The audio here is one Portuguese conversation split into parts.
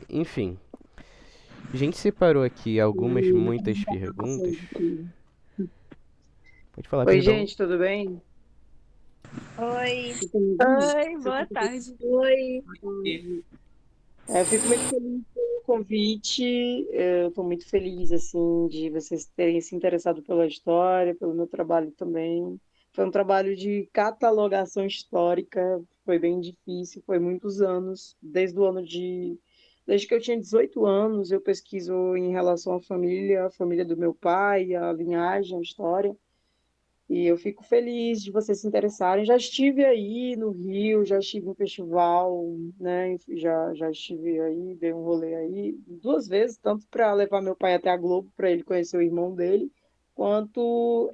Enfim, a gente separou aqui algumas, muitas perguntas. Pode falar, Oi, perdão. gente, tudo bem? Oi. Você tá me ouvindo? Oi, boa tarde. Oi. Eu fico muito feliz pelo convite. Eu estou muito feliz assim de vocês terem se interessado pela história, pelo meu trabalho também. Foi um trabalho de catalogação histórica, foi bem difícil, foi muitos anos, desde que eu tinha 18 anos, eu pesquiso em relação à família, a família do meu pai, a linhagem, a história. E eu fico feliz de vocês se interessarem. Já estive aí no Rio, já estive em festival, né? Já estive aí, dei um rolê aí duas vezes, tanto para levar meu pai até a Globo, para ele conhecer o irmão dele, quanto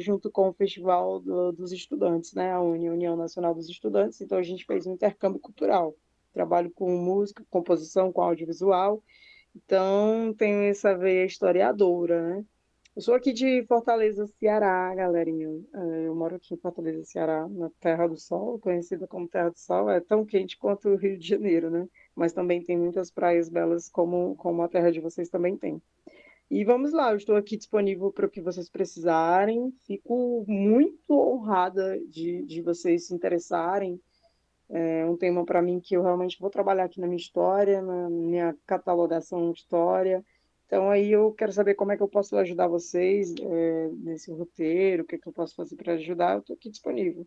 junto com o Festival dos Estudantes, né? A União Nacional dos Estudantes. Então a gente fez um intercâmbio cultural. Trabalho com música, composição, com audiovisual. Então tenho essa veia historiadora, né? Eu sou aqui de Fortaleza, Ceará, galerinha. Eu moro aqui em Fortaleza, Ceará, na Terra do Sol, conhecida como Terra do Sol. É tão quente quanto o Rio de Janeiro, né? Mas também tem muitas praias belas, como a terra de vocês também tem. E vamos lá, eu estou aqui disponível para o que vocês precisarem. Fico muito honrada de vocês se interessarem. É um tema para mim que eu realmente vou trabalhar aqui na minha história, na minha catalogação de história. Então, aí eu quero saber como é que eu posso ajudar vocês nesse roteiro, o que é que eu posso fazer para ajudar. Eu estou aqui disponível.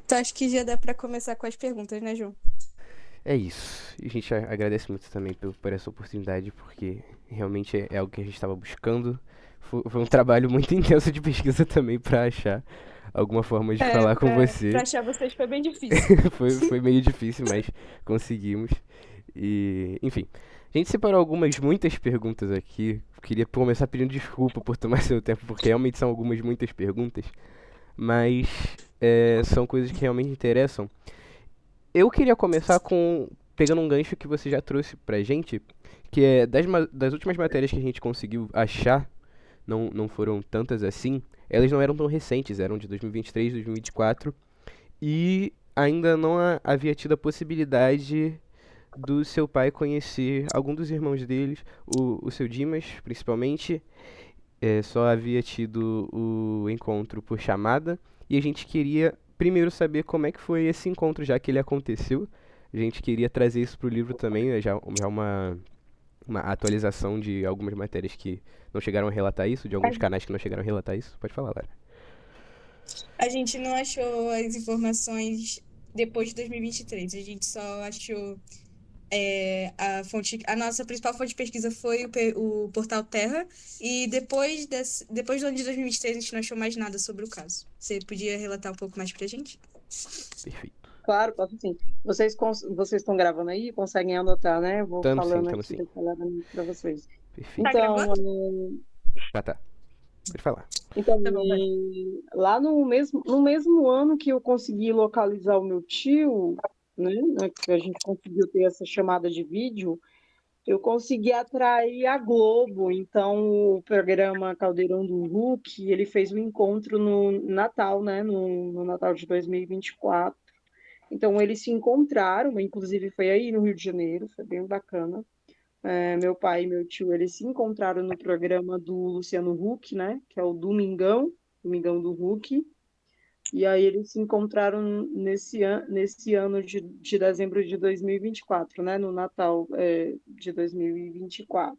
Então acho que já dá pra começar com as perguntas, né, João? É isso. E a gente agradece muito também por essa oportunidade, porque realmente é algo que a gente estava buscando. Foi um trabalho muito intenso de pesquisa também para achar alguma forma de É, falar com pra você. achar vocês foi bem difícil. Foi meio difícil, mas conseguimos. E, enfim, a gente separou muitas perguntas aqui. Queria começar pedindo desculpa por tomar seu tempo, porque realmente são muitas perguntas, mas são coisas que realmente interessam. Eu queria começar pegando um gancho que você já trouxe pra gente, que é das últimas matérias que a gente conseguiu achar, não foram tantas assim, elas não eram tão recentes, eram de 2023, 2024, e ainda não havia tido a possibilidade do seu pai conhecer algum dos irmãos deles, o seu Dimas, principalmente. Só havia tido o encontro por chamada, e a gente queria primeiro saber como é que foi esse encontro, já que ele aconteceu. A gente queria trazer isso para o livro também, né, já uma atualização de algumas matérias que não chegaram a relatar isso, de alguns canais que não chegaram a relatar isso. Pode falar, Lara. A gente não achou as informações depois de 2023. A gente só achou a fonte. A nossa principal fonte de pesquisa foi o portal Terra. E depois do ano de 2023, a gente não achou mais nada sobre o caso. Você podia relatar um pouco mais pra gente? Perfeito. Claro, posso sim. Vocês estão gravando aí? Conseguem anotar, né? Eu vou Tamo sim, falando tamo aqui sim. detalhadamente para vocês. Perfeito. Tá Então, gravando? Ah, tá. Pode falar. então, Tá bom, vai. lá no mesmo ano que eu consegui localizar o meu tio, né, que a gente conseguiu ter essa chamada de vídeo, eu consegui atrair a Globo. Então, o programa Caldeirão do Hulk, ele fez um encontro no Natal, né, no Natal de 2024. Então, eles se encontraram, inclusive foi aí no Rio de Janeiro, foi bem bacana. Meu pai e meu tio, eles se encontraram no programa do Luciano Huck, né, que é o Domingão do Huck. E aí eles se encontraram nesse ano de dezembro de 2024, né, no Natal de 2024.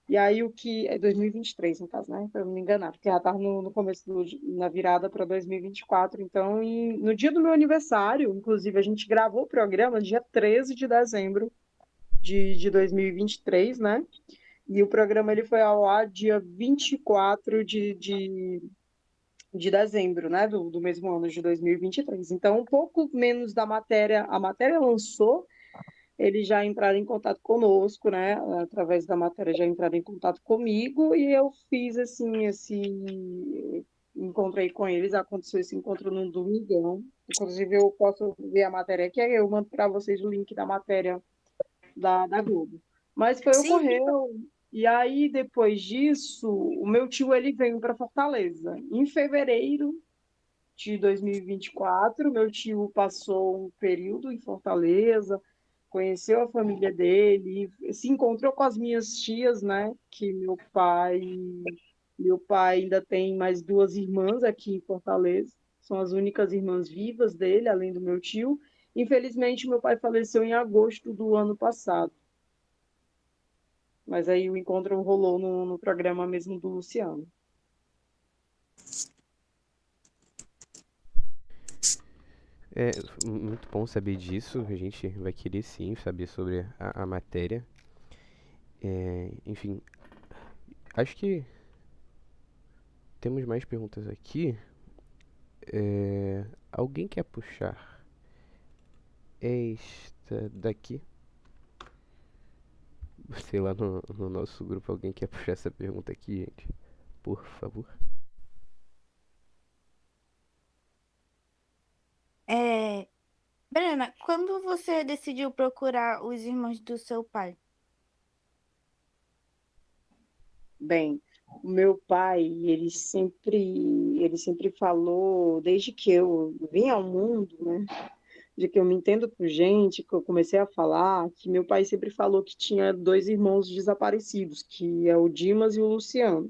E aí o que é 2023, no caso, né, para não me enganar, porque já estava no começo na virada para 2024. Então, no dia do meu aniversário, inclusive, a gente gravou o programa dia 13 de dezembro de 2023, né? E o programa ele foi ao ar dia 24 de dezembro, né, do mesmo ano de 2023. Então, um pouco menos da matéria, a matéria lançou, eles já entraram em contato conosco, né, através da matéria já entraram em contato comigo, e eu fiz, assim, encontrei com eles, aconteceu esse encontro no domingão. Inclusive, eu posso ver a matéria aqui, aí eu mando para vocês o link da matéria da Globo. Mas foi, Sim, ocorreu. E aí, depois disso, o meu tio ele veio para Fortaleza. Em fevereiro, de 2024. Meu tio passou um período em Fortaleza, conheceu a família dele, se encontrou com as minhas tias, né? Que meu pai ainda tem mais duas irmãs aqui em Fortaleza. São as únicas irmãs vivas dele, além do meu tio. Infelizmente, meu pai faleceu em agosto do ano passado. Mas aí o encontro rolou no programa mesmo do Luciano. É muito bom saber disso. A gente vai querer sim saber sobre a matéria. Enfim, acho que temos mais perguntas aqui. Alguém quer puxar esta daqui? Sei lá, no nosso grupo, alguém quer puxar essa pergunta aqui, gente? Por favor. É, Brena, quando você decidiu procurar os irmãos do seu pai? Bem, o meu pai, ele sempre falou, desde que eu vim ao mundo, né, de que eu me entendo por gente, que eu comecei a falar, que meu pai sempre falou que tinha dois irmãos desaparecidos, que é o Dimas e o Luciano.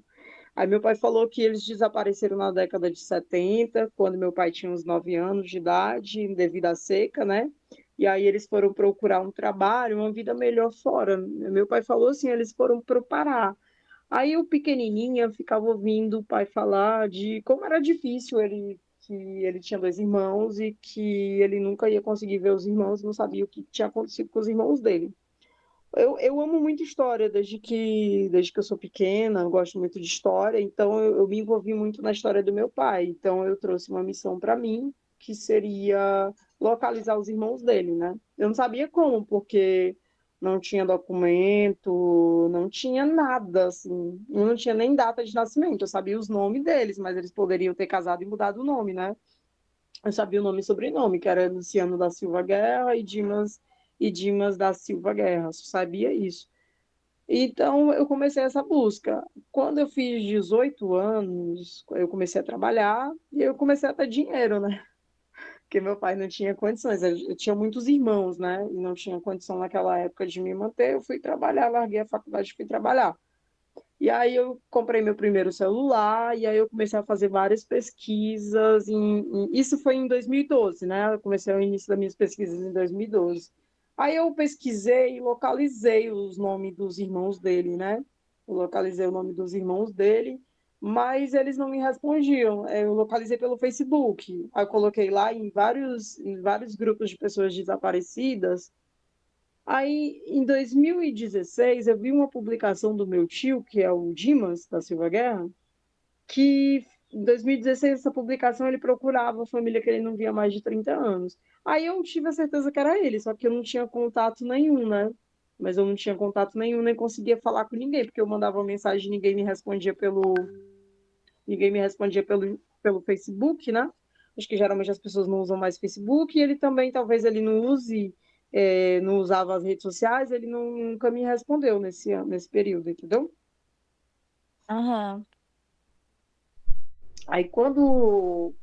Aí meu pai falou que eles desapareceram na década de 70, quando meu pai tinha uns 9 anos de idade, devido à seca, né? E aí eles foram procurar um trabalho, uma vida melhor fora. Meu pai falou assim, eles foram para o Pará. Aí eu pequenininha ficava ouvindo o pai falar de como era difícil que ele tinha dois irmãos e que ele nunca ia conseguir ver os irmãos, não sabia o que tinha acontecido com os irmãos dele. Eu amo muito história, desde que eu sou pequena, eu gosto muito de história, então eu me envolvi muito na história do meu pai. Então eu trouxe uma missão para mim, que seria localizar os irmãos dele, né? Eu não sabia como, porque não tinha documento, não tinha nada, assim, eu não tinha nem data de nascimento, eu sabia os nomes deles, mas eles poderiam ter casado e mudado o nome, né? Eu sabia o nome e sobrenome, que era Luciano da Silva Guerra e Dimas da Silva Guerra, só sabia isso. Então, eu comecei essa busca. Quando eu fiz 18 anos, eu comecei a trabalhar e eu comecei a ter dinheiro, né? Porque meu pai não tinha condições. Eu tinha muitos irmãos, né? E não tinha condição naquela época de me manter. Eu fui trabalhar, larguei a faculdade e fui trabalhar. E aí eu comprei meu primeiro celular, e aí eu comecei a fazer várias pesquisas. Isso foi em 2012, né? Eu comecei o início das minhas pesquisas em 2012. Aí eu pesquisei e localizei os nomes dos irmãos dele, né? Eu localizei o nome dos irmãos dele, mas eles não me respondiam. Eu localizei pelo Facebook. Aí eu coloquei lá em vários grupos de pessoas desaparecidas. Aí, em 2016, eu vi uma publicação do meu tio, que é o Dimas, da Silva Guerra, que em 2016, essa publicação, ele procurava a família que ele não via há mais de 30 anos. Aí eu tive a certeza que era ele, só que eu não tinha contato nenhum, né? Mas eu não tinha contato nenhum, nem conseguia falar com ninguém, porque eu mandava uma mensagem e ninguém me respondia pelo Facebook, né? Acho que geralmente as pessoas não usam mais Facebook, e ele também, talvez ele não use, não usava as redes sociais, ele nunca me respondeu nesse período, entendeu? Aham. Aí quando,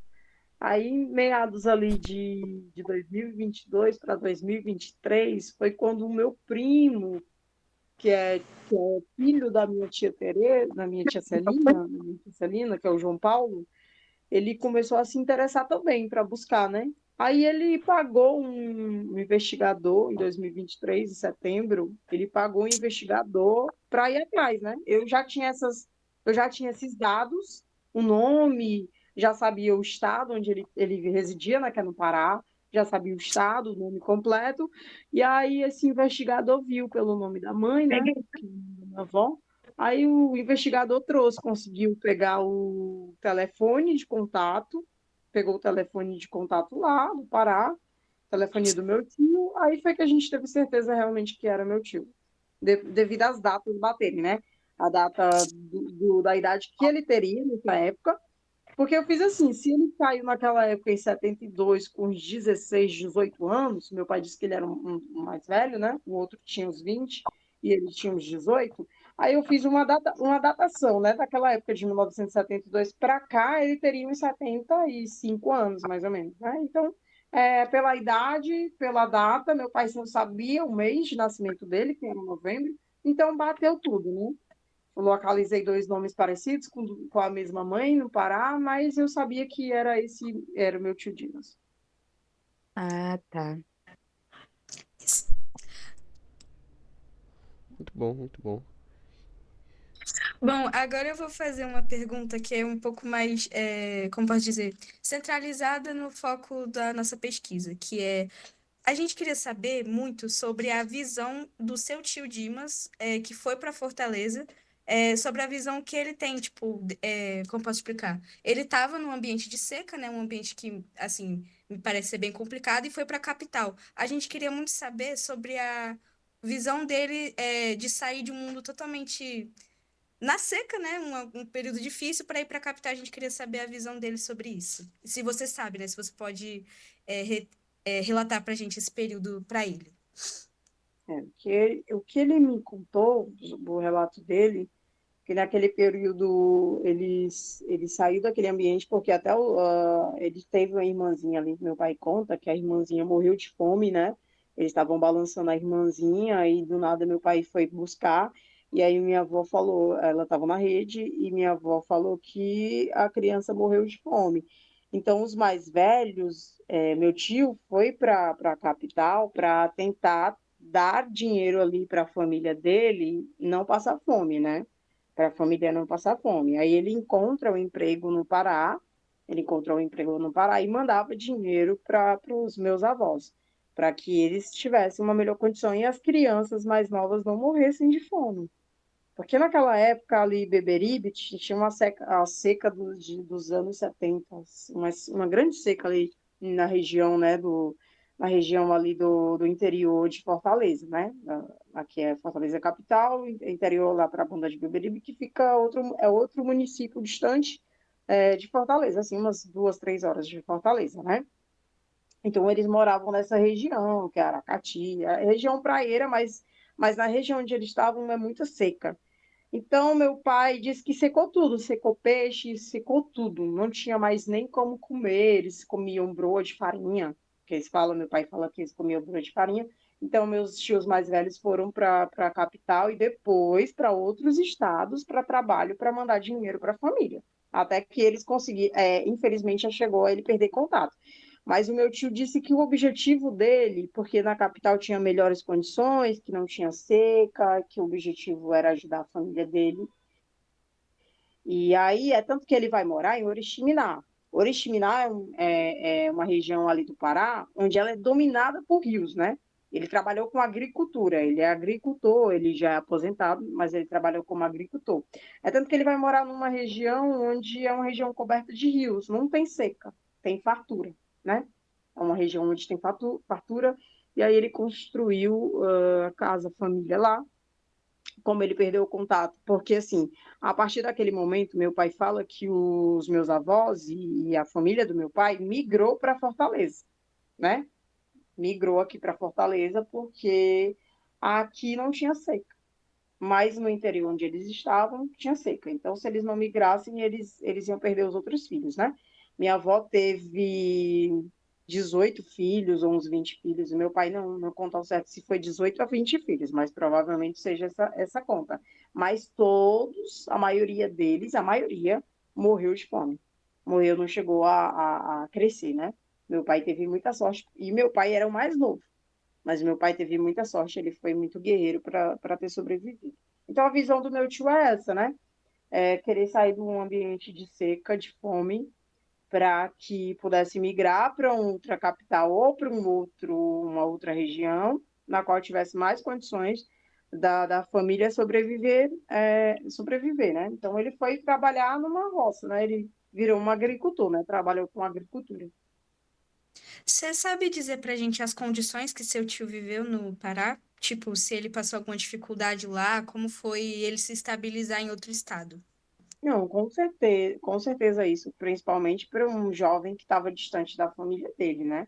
aí meados ali de 2022 para 2023, foi quando o meu primo, que é filho da minha tia Tereza, da minha tia Celina, que é o João Paulo, ele começou a se interessar também para buscar, né? Aí ele pagou um investigador em 2023, em setembro, ele pagou um investigador para ir atrás, né? Eu já tinha esses dados, o nome, já sabia o estado onde ele residia, né, que é no Pará, já sabia o estado, o nome completo, e aí esse investigador viu pelo nome da mãe, né, que é o nome da minha avó. Aí o investigador conseguiu pegar o telefone de contato, pegou o telefone de contato lá do Pará, telefonia do meu tio, aí foi que a gente teve certeza realmente que era meu tio, devido às datas baterem, né? A data da idade que ele teria nessa época, porque eu fiz assim, se ele caiu naquela época em 72 com uns 16, 18 anos, meu pai disse que ele era um mais velho, né? O outro tinha uns 20 e ele tinha uns 18. Aí eu fiz uma datação, né, daquela época de 1972 para cá, ele teria uns 75 anos, mais ou menos, né? Então, pela idade, pela data, meu pai não sabia o mês de nascimento dele, que era novembro, então bateu tudo, né? Eu localizei dois nomes parecidos, com a mesma mãe, no Pará, mas eu sabia que era o meu tio Dimas. Ah, tá. Muito bom, muito bom. Bom, agora eu vou fazer uma pergunta que é um pouco mais, como posso dizer, centralizada no foco da nossa pesquisa, que é a gente queria saber muito sobre a visão do seu tio Dimas, que foi para Fortaleza, sobre a visão que ele tem, tipo, como posso explicar? Ele estava num ambiente de seca, né? Um ambiente que, assim, me parece ser bem complicado, e foi para a capital. A gente queria muito saber sobre a visão dele, de sair de um mundo totalmente na seca, né? Um período difícil para ir para a capital. A gente queria saber a visão dele sobre isso. Se você sabe, né? Se você pode relatar para a gente esse período para ele. O que ele me contou, do relato dele, que naquele período ele saiu daquele ambiente porque ele teve uma irmãzinha ali, meu pai conta que a irmãzinha morreu de fome, né? Eles estavam balançando a irmãzinha e do nada meu pai foi buscar e aí minha avó falou, ela estava na rede e minha avó falou que a criança morreu de fome. Então os mais velhos, meu tio foi para a capital para tentar dar dinheiro ali para a família dele não passar fome, né? Para a família não passar fome. Aí ele encontra um emprego no Pará, ele encontrou um emprego no Pará e mandava dinheiro para os meus avós, para que eles tivessem uma melhor condição e as crianças mais novas não morressem de fome. Porque naquela época ali, Beberibe, tinha a seca dos anos 70, uma grande seca ali na região, né, na região ali do interior de Fortaleza, né? Aqui é Fortaleza capital, interior lá para a Banda de Beberibe, que fica outro município distante de Fortaleza, assim, umas 2, 3 horas de Fortaleza, né? Então eles moravam nessa região, que é Aracati, a região praieira, mas na região onde eles estavam é muito seca. Então, meu pai disse que secou tudo, secou peixe, secou tudo, não tinha mais nem como comer, eles comiam broa de farinha, que eles falam, meu pai fala que eles comiam broa de farinha, então meus tios mais velhos foram para a capital e depois para outros estados para trabalho, para mandar dinheiro para a família, até que eles conseguiram, infelizmente já chegou a ele perder contato. Mas o meu tio disse que o objetivo dele, porque na capital tinha melhores condições, que não tinha seca, que o objetivo era ajudar a família dele. E aí é tanto que ele vai morar em Oriximiná. Oriximiná é uma região ali do Pará, onde ela é dominada por rios, né? Ele trabalhou com agricultura, ele é agricultor, ele já é aposentado, mas ele trabalhou como agricultor. É tanto que ele vai morar numa região onde é uma região coberta de rios, não tem seca, tem fartura, né? É uma região onde tem fartura, e aí ele construiu a casa, a família lá, como ele perdeu o contato, porque assim, a partir daquele momento, meu pai fala que os meus avós e a família do meu pai migrou para Fortaleza, né? Migrou aqui para Fortaleza porque aqui não tinha seca, mas no interior onde eles estavam tinha seca. Então, se eles não migrassem, eles iam perder os outros filhos, né? Minha avó teve 18 filhos ou uns 20 filhos, e meu pai não conta ao certo se foi 18 a 20 filhos, mas provavelmente seja essa conta. Mas todos, a maioria deles, a maioria, morreu de fome. Morreu, não chegou a crescer, né? Meu pai teve muita sorte, e meu pai era o mais novo, mas meu pai teve muita sorte, ele foi muito guerreiro para ter sobrevivido. Então a visão do meu tio é essa, né? É querer sair de um ambiente de seca, de fome, para que pudesse migrar para outra capital ou para uma outra região, na qual tivesse mais condições da família sobreviver, né? Então ele foi trabalhar numa roça, né? Ele virou um agricultor, né? Trabalhou com agricultura. Você sabe dizer pra gente as condições que seu tio viveu no Pará? Tipo, se ele passou alguma dificuldade lá, como foi ele se estabilizar em outro estado? Não, com certeza isso, principalmente para um jovem que estava distante da família dele, né?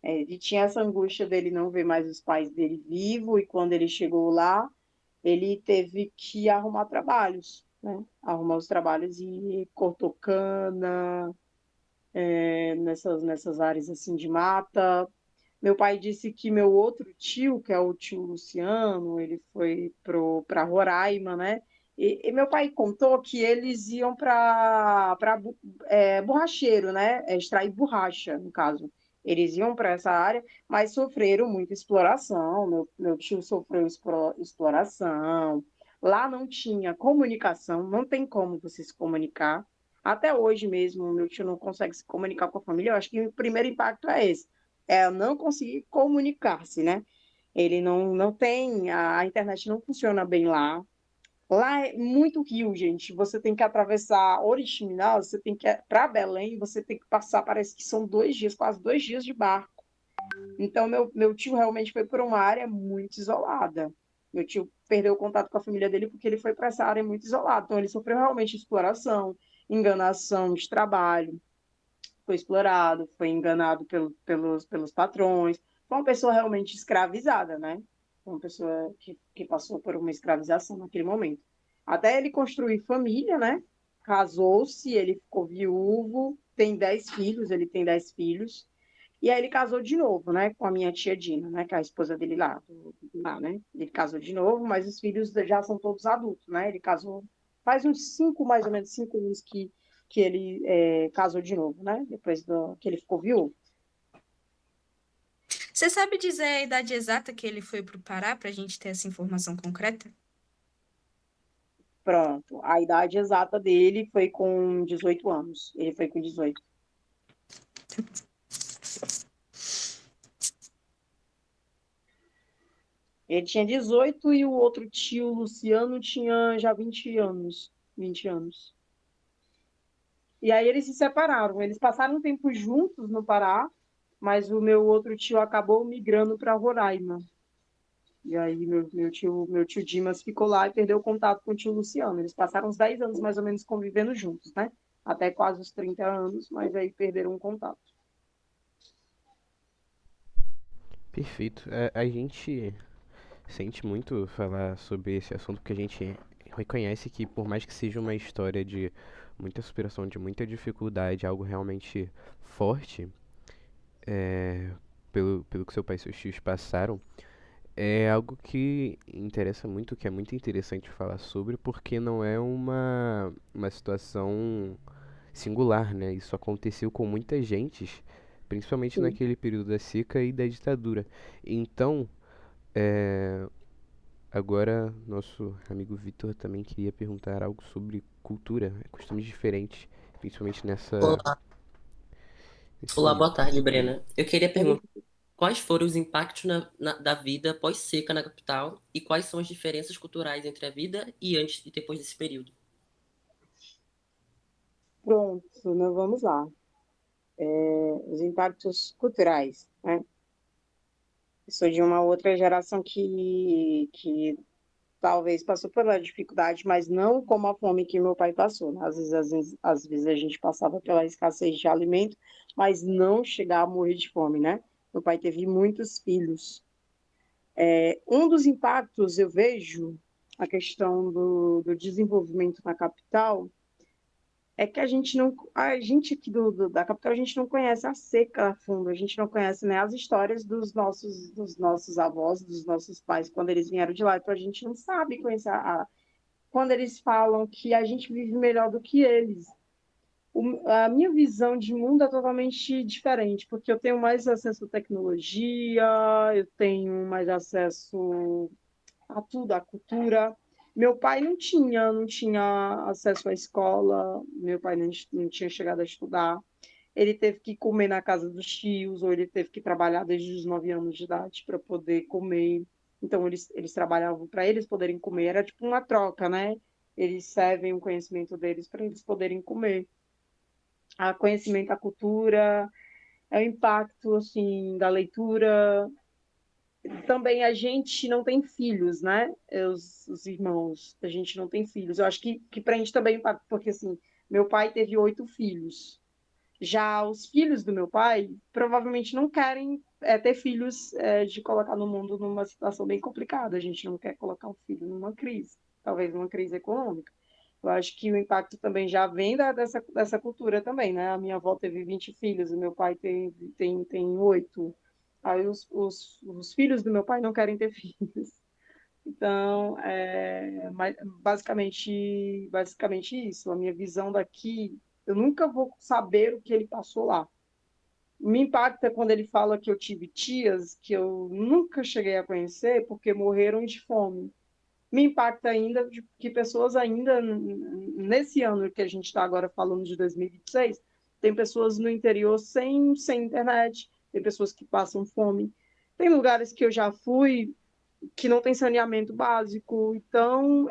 Ele tinha essa angústia dele não ver mais os pais dele vivos, e quando ele chegou lá, ele teve que arrumar trabalhos, né? Arrumar os trabalhos e cortou cana, nessas áreas assim de mata. Meu pai disse que meu outro tio, que é o tio Luciano, ele foi para Roraima, né? E meu pai contou que eles iam para borracheiro, né? Extrair borracha, no caso. Eles iam para essa área, mas sofreram muita exploração. Meu tio sofreu exploração. Lá não tinha comunicação, não tem como você se comunicar. Até hoje mesmo, meu tio não consegue se comunicar com a família. Eu acho que o primeiro impacto é esse, é não conseguir comunicar-se, né? Ele não tem, a internet não funciona bem lá. Lá é muito rio, gente. Você tem que atravessar Oriximiná, você tem que ir para Belém, você tem que passar, parece que são 2 dias, quase 2 dias de barco. Então, meu tio realmente foi para uma área muito isolada. Meu tio perdeu o contato com a família dele porque ele foi para essa área muito isolada. Então, ele sofreu realmente exploração, enganação de trabalho, foi explorado, foi enganado pelos patrões. Foi uma pessoa realmente escravizada, né? Foi uma pessoa que passou por uma escravização naquele momento. Até ele construir família, né? Casou-se, ele ficou viúvo, tem 10 filhos, ele tem 10 filhos. E aí ele casou de novo, né? Com a minha tia Dina, né? Que é a esposa dele lá, né? Ele casou de novo, mas os filhos já são todos adultos, né? Ele casou faz uns 5, mais ou menos 5 anos que ele casou de novo, né? Depois que ele ficou viúvo. Você sabe dizer a idade exata que ele foi para o Pará para a gente ter essa informação concreta? Pronto. A idade exata dele foi com 18 anos. Ele foi com 18. Ele tinha 18 e o outro tio, Luciano, tinha já 20 anos. 20 anos. E aí eles se separaram. Eles passaram um tempo juntos no Pará, mas o meu outro tio acabou migrando para Roraima. E aí meu tio Dimas ficou lá e perdeu o contato com o tio Luciano. Eles passaram uns 10 anos mais ou menos convivendo juntos, né? Até quase os 30 anos, mas aí perderam o contato. Perfeito. A gente sente muito falar sobre esse assunto porque a gente reconhece que, por mais que seja uma história de muita superação, de muita dificuldade, algo realmente forte, é, pelo que seu pai e seus tios passaram, é algo que interessa muito, que é muito interessante falar sobre, porque não é uma situação singular, né? Isso aconteceu com muita gente, principalmente Sim. naquele período da seca e da ditadura. Então, é, agora, nosso amigo Vitor também queria perguntar algo sobre cultura, costumes diferentes, principalmente Olá, nesse olá, boa momento. tarde, Brena. Eu queria Oi. perguntar quais foram os impactos da vida pós-seca na capital e quais são as diferenças culturais entre a vida e antes e depois desse período. Pronto, né? Vamos lá. Os impactos culturais, né? Eu sou de uma outra geração que talvez passou pela dificuldade, mas não como a fome que meu pai passou, né? Às vezes a gente passava pela escassez de alimento, mas não chegar a morrer de fome, né? Meu pai teve muitos filhos. Um dos impactos eu vejo a questão do desenvolvimento na capital é que a gente aqui da capital, a gente não conhece a seca a fundo, a gente não conhece, né, as histórias dos nossos avós, dos nossos pais, quando eles vieram de lá, então a gente não sabe conhecer quando eles falam que a gente vive melhor do que eles. A minha visão de mundo é totalmente diferente, porque eu tenho mais acesso à tecnologia, eu tenho mais acesso a tudo, a cultura. Meu pai não tinha acesso à escola, meu pai não tinha chegado a estudar. Ele teve que comer na casa dos tios, ou ele teve que trabalhar desde os 9 anos de idade para poder comer. Então, eles trabalhavam para eles poderem comer, era tipo uma troca, né? Eles servem o conhecimento deles para eles poderem comer. A conhecimento, a cultura, é o impacto, assim, da leitura, também a gente não tem filhos, né? Os irmãos, a gente não tem filhos. Eu acho que prende também, porque assim, meu pai teve 8 filhos. Já os filhos do meu pai provavelmente não querem ter filhos, de colocar no mundo numa situação bem complicada. A gente não quer colocar um filho numa crise, talvez numa crise econômica. Eu acho que o impacto também já vem dessa cultura também, né? A minha avó teve 20 filhos, o meu pai tem 8. Aí os filhos do meu pai não querem ter filhos. Então, basicamente isso. A minha visão daqui, eu nunca vou saber o que ele passou lá. Me impacta quando ele fala que eu tive tias que eu nunca cheguei a conhecer porque morreram de fome. Me impacta ainda que pessoas ainda, nesse ano que a gente está agora falando de 2026, tem pessoas no interior sem internet, tem pessoas que passam fome, tem lugares que eu já fui que não tem saneamento básico. Então,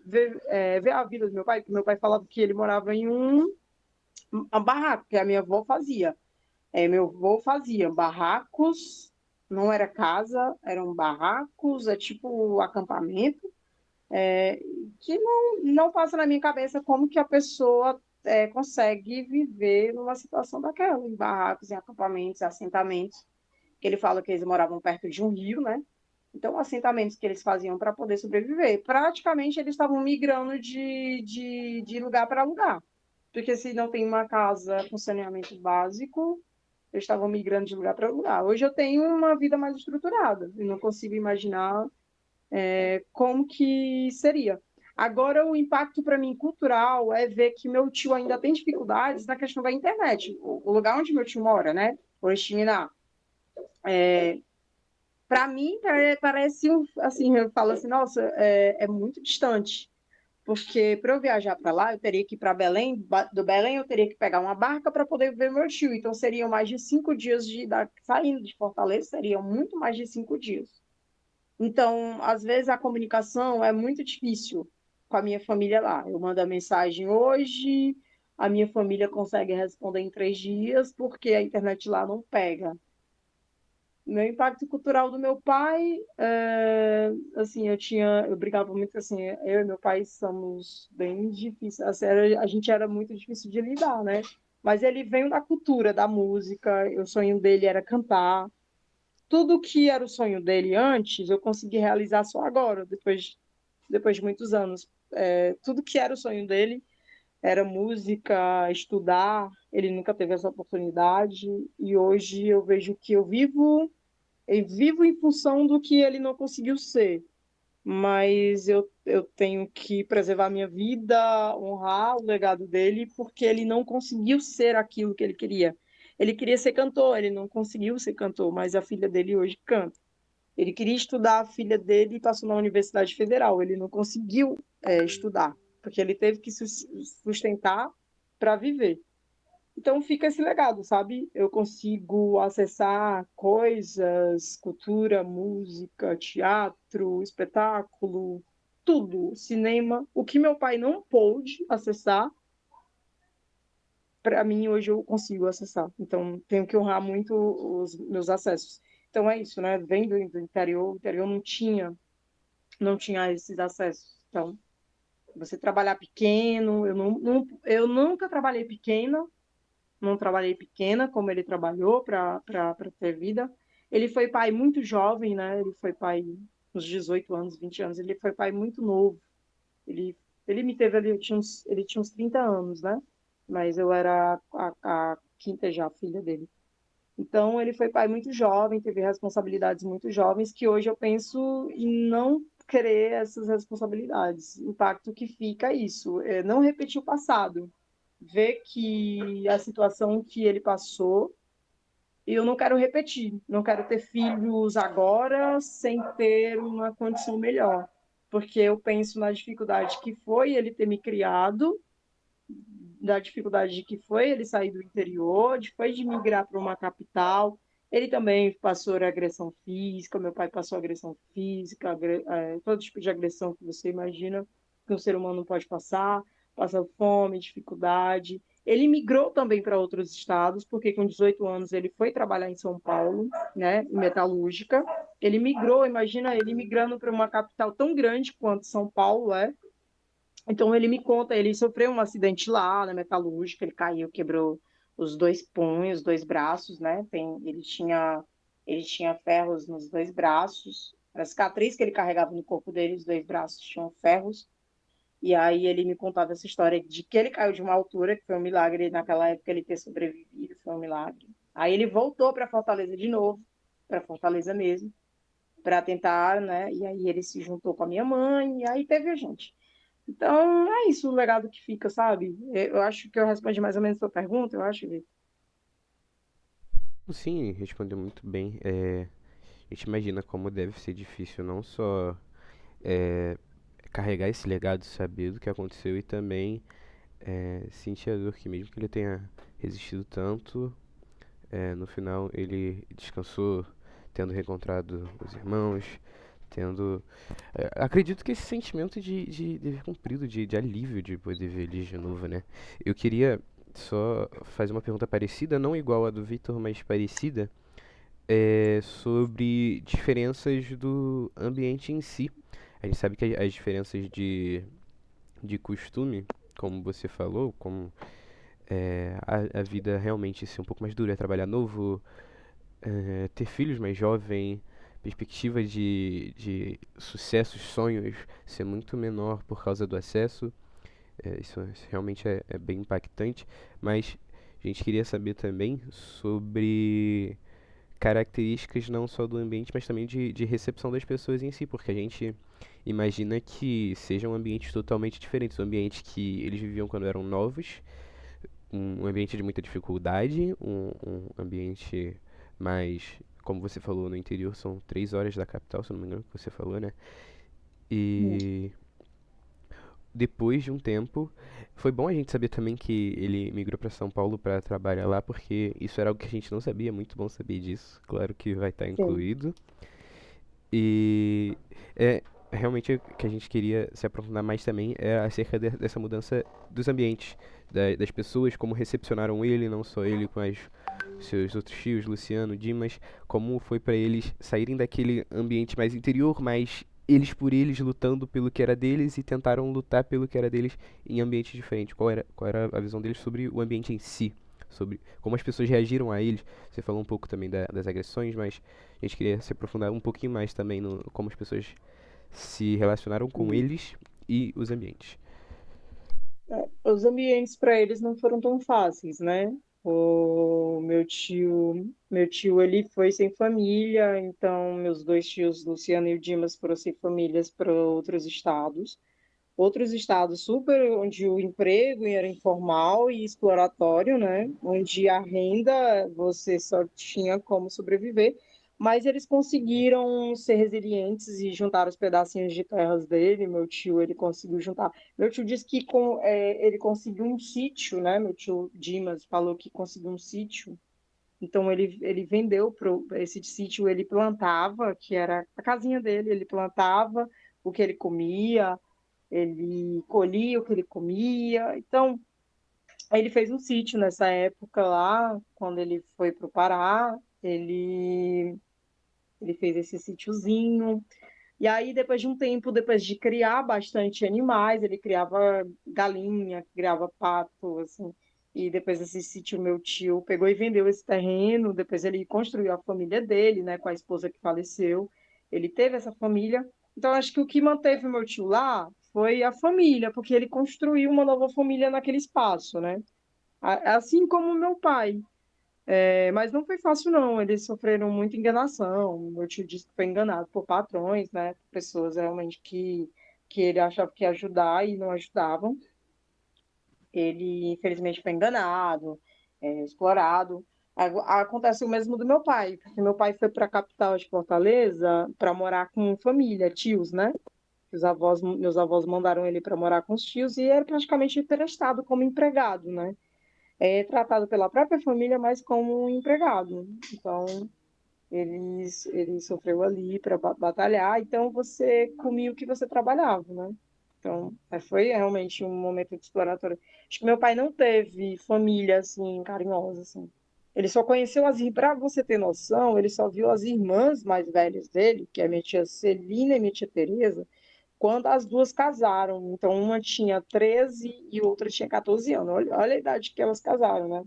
ver a vida do meu pai, que meu pai falava que ele morava em uma barraco, que a minha avó fazia. Meu avô fazia barracos, não era casa, eram barracos, tipo acampamento, que não passa na minha cabeça como que a pessoa consegue viver numa situação daquela, em barracos, em acampamentos, em assentamentos. Ele fala que eles moravam perto de um rio, né? Então, assentamentos que eles faziam para poder sobreviver. Praticamente, eles estavam migrando de lugar para lugar. Porque se não tem uma casa com saneamento básico, eles estavam migrando de lugar para lugar. Hoje eu tenho uma vida mais estruturada. Eu não consigo imaginar como que seria. Agora, o impacto para mim cultural é ver que meu tio ainda tem dificuldades na questão da internet. O lugar onde meu tio mora, né? Oriximiná. Para mim, parece, assim, eu falo assim, nossa, é muito distante. Porque para eu viajar para lá, eu teria que ir para Belém. Do Belém, eu teria que pegar uma barca para poder ver meu tio. Então, seriam mais de 5 dias saindo de Fortaleza, seriam muito mais de 5 dias. Então, às vezes, a comunicação é muito difícil com a minha família lá. Eu mando a mensagem hoje, a minha família consegue responder em 3 dias, porque a internet lá não pega. Meu impacto cultural do meu pai, assim, eu brigava muito, assim, eu e meu pai somos bem difíceis, assim, a gente era muito difícil de lidar, né? Mas ele veio da cultura, da música, o sonho dele era cantar. Tudo que era o sonho dele antes, eu consegui realizar só agora, depois de muitos anos. Tudo que era o sonho dele era música, estudar, ele nunca teve essa oportunidade, e hoje eu vejo que eu vivo em função do que ele não conseguiu ser, mas eu tenho que preservar a minha vida, honrar o legado dele, porque ele não conseguiu ser aquilo que ele queria. Ele queria ser cantor, ele não conseguiu ser cantor, mas a filha dele hoje canta. Ele queria estudar, a filha dele passou na Universidade Federal, ele não conseguiu, estudar, porque ele teve que sustentar para viver. Então fica esse legado, sabe? Eu consigo acessar coisas, cultura, música, teatro, espetáculo, tudo, cinema. O que meu pai não pôde acessar, para mim hoje eu consigo acessar. Então tenho que honrar muito os meus acessos. Então é isso, né? Vem do interior, o interior não tinha esses acessos. Então, você trabalhar pequeno, eu nunca trabalhei pequena, não trabalhei pequena como ele trabalhou para ter vida. Ele foi pai muito jovem, né? Ele foi pai uns 18 anos, 20 anos. Ele foi pai muito novo. Ele, ele me teve ali, ele tinha uns 30 anos, né? Mas eu era a quinta já filha dele. Então, ele foi pai muito jovem, teve responsabilidades muito jovens, que hoje eu penso em não querer essas responsabilidades. O impacto que fica é isso, não repetir o passado, ver que a situação que ele passou, eu não quero repetir, não quero ter filhos agora sem ter uma condição melhor, porque eu penso na dificuldade que foi ele ter me criado, da dificuldade de que foi ele sair do interior, foi de migrar para uma capital. Ele também passou agressão física, meu pai passou agressão física, todo tipo de agressão que você imagina que um ser humano pode passar, passa fome, dificuldade. Ele migrou também para outros estados, porque com 18 anos ele foi trabalhar em São Paulo, né, em metalúrgica. Ele migrou, imagina ele migrando para uma capital tão grande quanto São Paulo é. Então ele me conta, ele sofreu um acidente lá na metalúrgica, ele caiu, quebrou os 2 punhos, 2 braços, né? Ele tinha ferros nos 2 braços. A cicatriz que ele carregava no corpo dele, os 2 braços tinham ferros. E aí ele me contava essa história de que ele caiu de uma altura, que foi um milagre naquela época ele ter sobrevivido, foi um milagre. Aí ele voltou para Fortaleza de novo, para Fortaleza mesmo, para tentar, né? E aí ele se juntou com a minha mãe, e aí teve a gente. Então, é isso o legado que fica, sabe? Eu acho que eu respondi mais ou menos a sua pergunta, eu acho, Vitor. Sim, respondeu muito bem. A gente imagina como deve ser difícil não só é, carregar esse legado, saber do que aconteceu e também sentir a dor que mesmo que ele tenha resistido tanto, no final ele descansou, tendo reencontrado os irmãos, tendo. Acredito que esse sentimento de dever cumprido, de alívio de poder ver eles de novo, né? Eu queria só fazer uma pergunta parecida, não igual a do Victor, mas parecida, sobre diferenças do ambiente em si. A gente sabe que as diferenças de costume, como você falou, como a vida realmente ser um pouco mais dura, trabalhar novo, ter filhos mais jovem, perspectiva de sucessos, sonhos ser muito menor por causa do acesso. Isso realmente é bem impactante, mas a gente queria saber também sobre características não só do ambiente, mas também de recepção das pessoas em si, porque a gente imagina que sejam ambientes totalmente diferentes. O ambiente que eles viviam quando eram novos, um ambiente de muita dificuldade, um ambiente mais, como você falou, no interior são 3 horas da capital, se eu não me engano, que você falou, né? E depois de um tempo, foi bom a gente saber também que ele migrou para São Paulo para trabalhar lá, porque isso era algo que a gente não sabia, muito bom saber disso. Claro que vai estar Sim. incluído. E é realmente o que a gente queria se aprofundar mais também é acerca dessa mudança dos ambientes, das pessoas, como recepcionaram ele, não só ele com seus outros tios, Luciano, Dimas, como foi para eles saírem daquele ambiente mais interior, mais eles por eles lutando pelo que era deles e tentaram lutar pelo que era deles em ambientes diferentes. Qual era a visão deles sobre o ambiente em si, sobre como as pessoas reagiram a eles. Você falou um pouco também das agressões, mas a gente queria se aprofundar um pouquinho mais também no como as pessoas se relacionaram com eles e os ambientes. Os ambientes para eles não foram tão fáceis, né? O meu tio, ele foi sem família, então meus 2 tios, Luciano e o Dimas, foram sem famílias para outros estados super, onde o emprego era informal e exploratório, né? Onde a renda você só tinha como sobreviver, mas eles conseguiram ser resilientes e juntar os pedacinhos de terras dele. Meu tio, ele conseguiu juntar. Meu tio disse que ele conseguiu um sítio, né? Meu tio Dimas falou que conseguiu um sítio. Então ele vendeu esse sítio, ele plantava, que era a casinha dele, ele plantava o que ele comia, ele colhia o que ele comia. Então, aí ele fez um sítio nessa época lá, quando ele foi para o Pará, ele fez esse sítiozinho. E aí, depois de um tempo, depois de criar bastante animais, ele criava galinha, criava pato, assim. E depois desse sítio, meu tio pegou e vendeu esse terreno. Depois ele construiu a família dele, né, com a esposa que faleceu. Ele teve essa família. Então, acho que o que manteve o meu tio lá foi a família, porque ele construiu uma nova família naquele espaço, né? Assim como o meu pai. Mas não foi fácil, não. Eles sofreram muita enganação. Meu tio disse que foi enganado por patrões, né? Pessoas realmente que ele achava que ia ajudar e não ajudavam. Ele, infelizmente, foi enganado, explorado. Acontece o mesmo do meu pai, porque meu pai foi para a capital de Fortaleza para morar com família, tios, né? Meus avós mandaram ele para morar com os tios e era praticamente emprestado como empregado, né? Tratado pela própria família, mas como um empregado. Então, ele sofreu ali para batalhar, então você comia o que você trabalhava, né? Então, foi realmente um momento de exploratório. Acho que meu pai não teve família, assim, carinhosa, assim. Ele só conheceu para você ter noção, ele só viu as irmãs mais velhas dele, que é a minha tia Celina e minha tia Teresa, quando as duas casaram. Então, uma tinha 13 e outra tinha 14 anos. Olha a idade que elas casaram, né?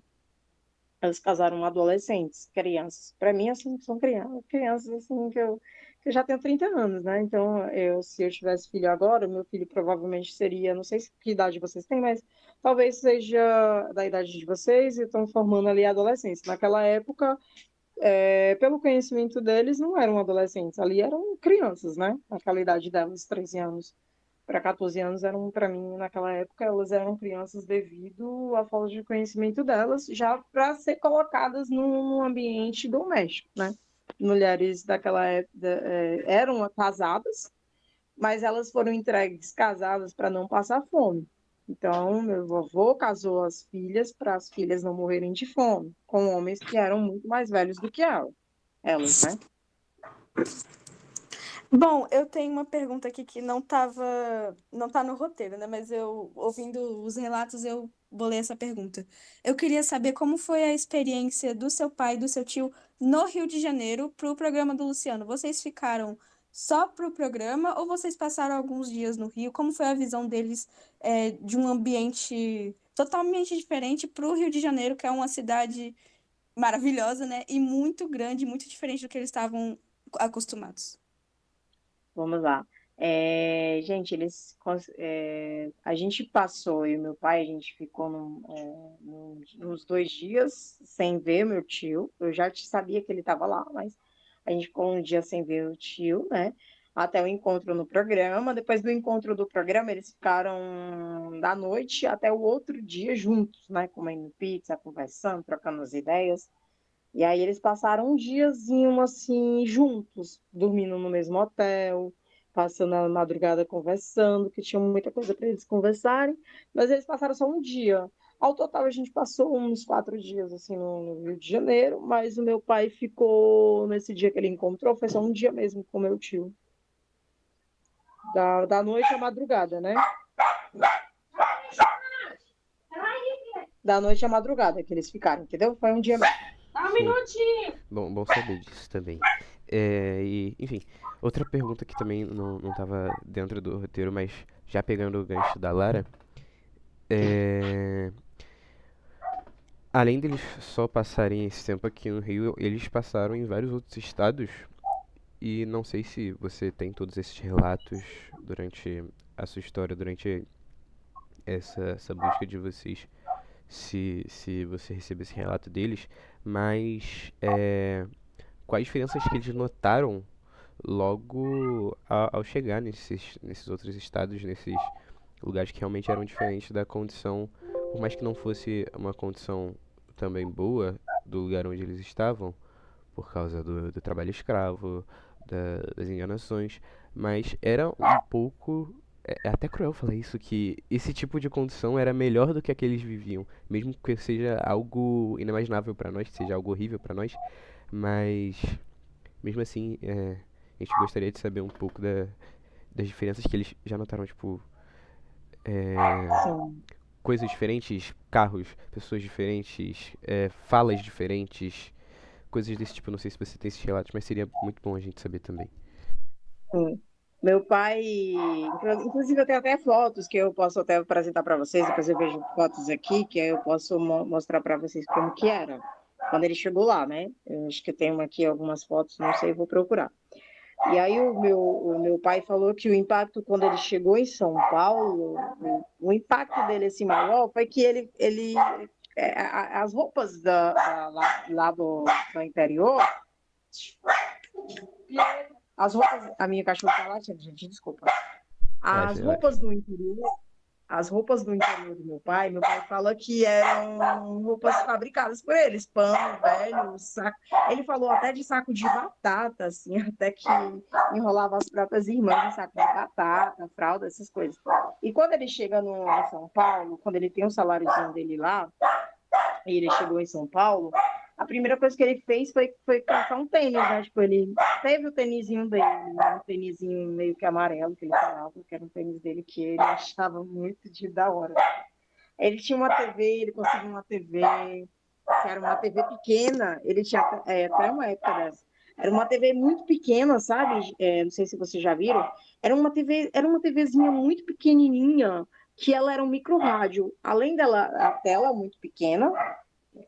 Elas casaram adolescentes, crianças. Para mim, assim, são crianças assim que eu já tenho 30 anos, né? Então, se eu tivesse filho agora, meu filho provavelmente seria, não sei que idade vocês têm, mas talvez seja da idade de vocês e estão formando ali a adolescência. Naquela época, pelo conhecimento deles, não eram adolescentes, ali eram crianças, né? Naquela idade delas, 13 anos para 14 anos eram, para mim, naquela época, elas eram crianças devido à falta de conhecimento delas, já para ser colocadas num ambiente doméstico, né? Mulheres daquela época eram casadas, mas elas foram entregues casadas para não passar fome. Então, meu vovô casou as filhas para as filhas não morrerem de fome, com homens que eram muito mais velhos do que elas, né? Bom, eu tenho uma pergunta aqui que não tá no roteiro, né? Mas eu, ouvindo os relatos, eu bolei essa pergunta. Eu queria saber como foi a experiência do seu pai e do seu tio no Rio de Janeiro pro programa do Luciano. Vocês ficaram só pro programa ou vocês passaram alguns dias no Rio? Como foi a visão deles, de um ambiente totalmente diferente pro Rio de Janeiro, que é uma cidade maravilhosa, né? E muito grande, muito diferente do que eles estavam acostumados. Vamos lá. Gente, a gente passou, eu e meu pai, a gente ficou uns 2 dias sem ver meu tio. Eu já sabia que ele estava lá, mas a gente ficou um dia sem ver o tio, né? Até o encontro no programa. Depois do encontro do programa, eles ficaram da noite até o outro dia juntos, né? Comendo pizza, conversando, trocando as ideias. E aí eles passaram um diazinho assim juntos, dormindo no mesmo hotel, passando a madrugada conversando, que tinha muita coisa para eles conversarem, mas eles passaram só um dia. Ao total a gente passou uns 4 dias assim no Rio de Janeiro, mas o meu pai ficou nesse dia que ele encontrou, foi só um dia mesmo com meu tio. Da noite à madrugada, né? Da noite à madrugada que eles ficaram, entendeu? Foi um dia mesmo. Um Sim. minutinho! Bom saber disso também. Enfim, outra pergunta que também não tava dentro do roteiro, mas já pegando o gancho da Lara, além deles só passarem esse tempo aqui no Rio, eles passaram em vários outros estados e não sei se você tem todos esses relatos durante a sua história, durante essa busca de vocês, se você recebeu esse relato deles, mas quais diferenças que eles notaram logo ao chegar nesses outros estados, nesses lugares que realmente eram diferentes da condição, por mais que não fosse uma condição também boa do lugar onde eles estavam, por causa do trabalho escravo, das enganações, mas era um pouco. É até cruel falar isso, que esse tipo de condição era melhor do que a que eles viviam, mesmo que seja algo inimaginável para nós, que seja algo horrível para nós, mas mesmo assim, a gente gostaria de saber um pouco das diferenças que eles já notaram, tipo, Sim. coisas diferentes, carros, pessoas diferentes, falas diferentes, coisas desse tipo. Não sei se você tem esses relatos, mas seria muito bom a gente saber também. Sim. Meu pai, inclusive eu tenho até fotos que eu posso até apresentar para vocês, depois eu vejo fotos aqui que aí eu posso mostrar para vocês como que era quando ele chegou lá, né? Eu acho que eu tenho aqui algumas fotos, não sei, vou procurar. E aí o meu pai falou que o impacto quando ele chegou em São Paulo, o impacto dele assim maior foi que as roupas lá do interior, as roupas, a minha cachorra tá latindo, gente, desculpa. As Relaxa, relaxa. roupas do interior, as roupas do interior do meu pai fala que eram roupas fabricadas por eles, pano velho, saco. Ele falou até de saco de batata, assim, até que enrolava as próprias irmãs em saco de batata, fralda, essas coisas. E quando ele chega em São Paulo, quando ele tem o saláriozinho dele lá, e ele chegou em São Paulo, a primeira coisa que ele fez foi calçar um tênis, né? Tipo, ele teve o tênisinho dele, um tênisinho meio que amarelo, que ele falava, que era um tênis dele que ele achava muito da hora. Ele tinha uma TV, ele conseguiu uma TV, que era uma TV pequena, ele tinha até uma época dessa. Era uma TV muito pequena, sabe? Não sei se vocês já viram. Era uma TVzinha muito pequenininha, que ela era um micro rádio. Além dela, a tela muito pequena,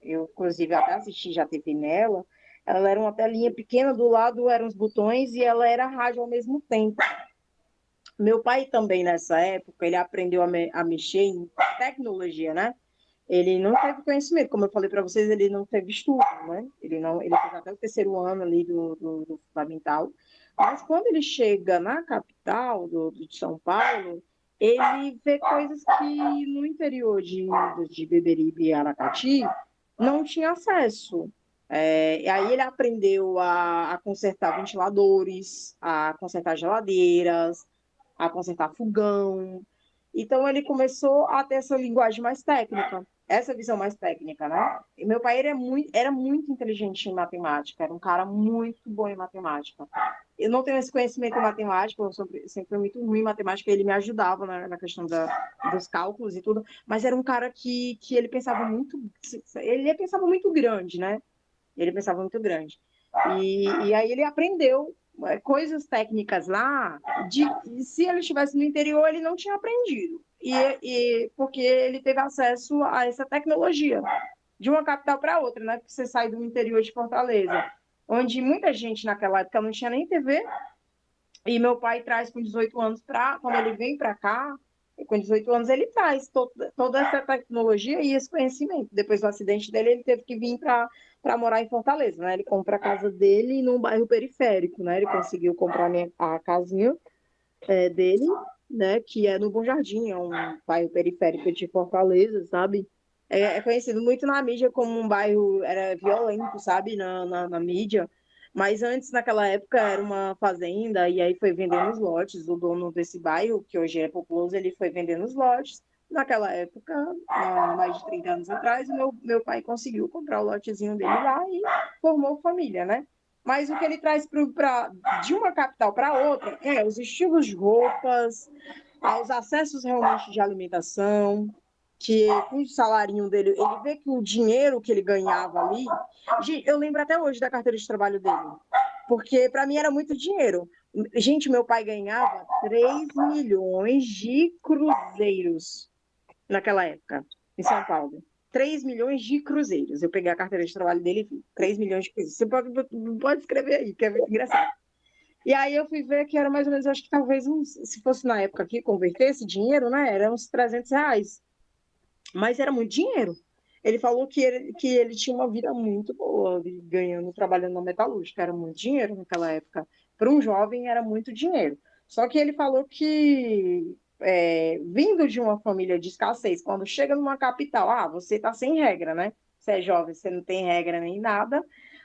eu inclusive até assisti já TV nela, ela era uma telinha pequena, do lado eram os botões e ela era rádio ao mesmo tempo. Meu pai também, nessa época, ele aprendeu a mexer em tecnologia, né? Ele não teve conhecimento, como eu falei para vocês, ele não teve estudo, né? Ele fez até o terceiro ano ali do fundamental. Mas quando ele chega na capital de São Paulo, ele vê coisas que no interior de Beberibe e Aracati não tinha acesso. E aí ele aprendeu a consertar ventiladores, a consertar geladeiras, a consertar fogão. Então ele começou a ter essa linguagem mais técnica, essa visão mais técnica, né? E meu pai era muito inteligente em matemática, era um cara muito bom em matemática. Eu não tenho esse conhecimento em matemática, eu sempre fui muito ruim em matemática, ele me ajudava na questão dos cálculos e tudo, mas era um cara que ele pensava muito grande, né? Ele pensava muito grande. E aí ele aprendeu coisas técnicas lá, se ele estivesse no interior, ele não tinha aprendido. Porque ele teve acesso a essa tecnologia de uma capital para outra, né? Porque você sai do interior de Fortaleza, onde muita gente naquela época não tinha nem TV, e meu pai traz com 18 anos quando ele vem para cá, com 18 anos ele traz toda essa tecnologia e esse conhecimento. Depois do acidente dele, ele teve que vir para morar em Fortaleza, né? Ele compra a casa dele num bairro periférico, né? Ele conseguiu comprar a casinha dele, né? Que é no Bom Jardim, é um bairro periférico de Fortaleza, sabe? É conhecido muito na mídia como um bairro era violento, sabe? Na mídia. Mas antes, naquela época, era uma fazenda, e aí foi vendendo os lotes. O dono desse bairro, que hoje é populoso, ele foi vendendo os lotes. Naquela época, há mais de 30 anos atrás, o meu pai conseguiu comprar o lotezinho dele lá e formou família, né? Mas o que ele traz de uma capital para outra os estilos de roupas, os acessos realmente de alimentação, que com o salarinho dele, ele vê que o dinheiro que ele ganhava ali. Eu lembro até hoje da carteira de trabalho dele, porque para mim era muito dinheiro. Gente, meu pai ganhava 3 milhões de cruzeiros naquela época, em São Paulo. 3 milhões de cruzeiros. Eu peguei a carteira de trabalho dele e vi. 3 milhões de cruzeiros. Você pode escrever aí, que é muito engraçado. E aí eu fui ver que era mais ou menos, acho que talvez, se fosse na época aqui, converter esse dinheiro, né? Era uns R$ 300. Mas era muito dinheiro. Ele falou que ele tinha uma vida muito boa, ganhando, trabalhando na metalúrgica. Era muito dinheiro naquela época. Para um jovem, era muito dinheiro. Só que ele falou que, vindo de uma família de escassez, quando chega numa capital, você está sem regra, né? Você é jovem, você não tem regra nem nada.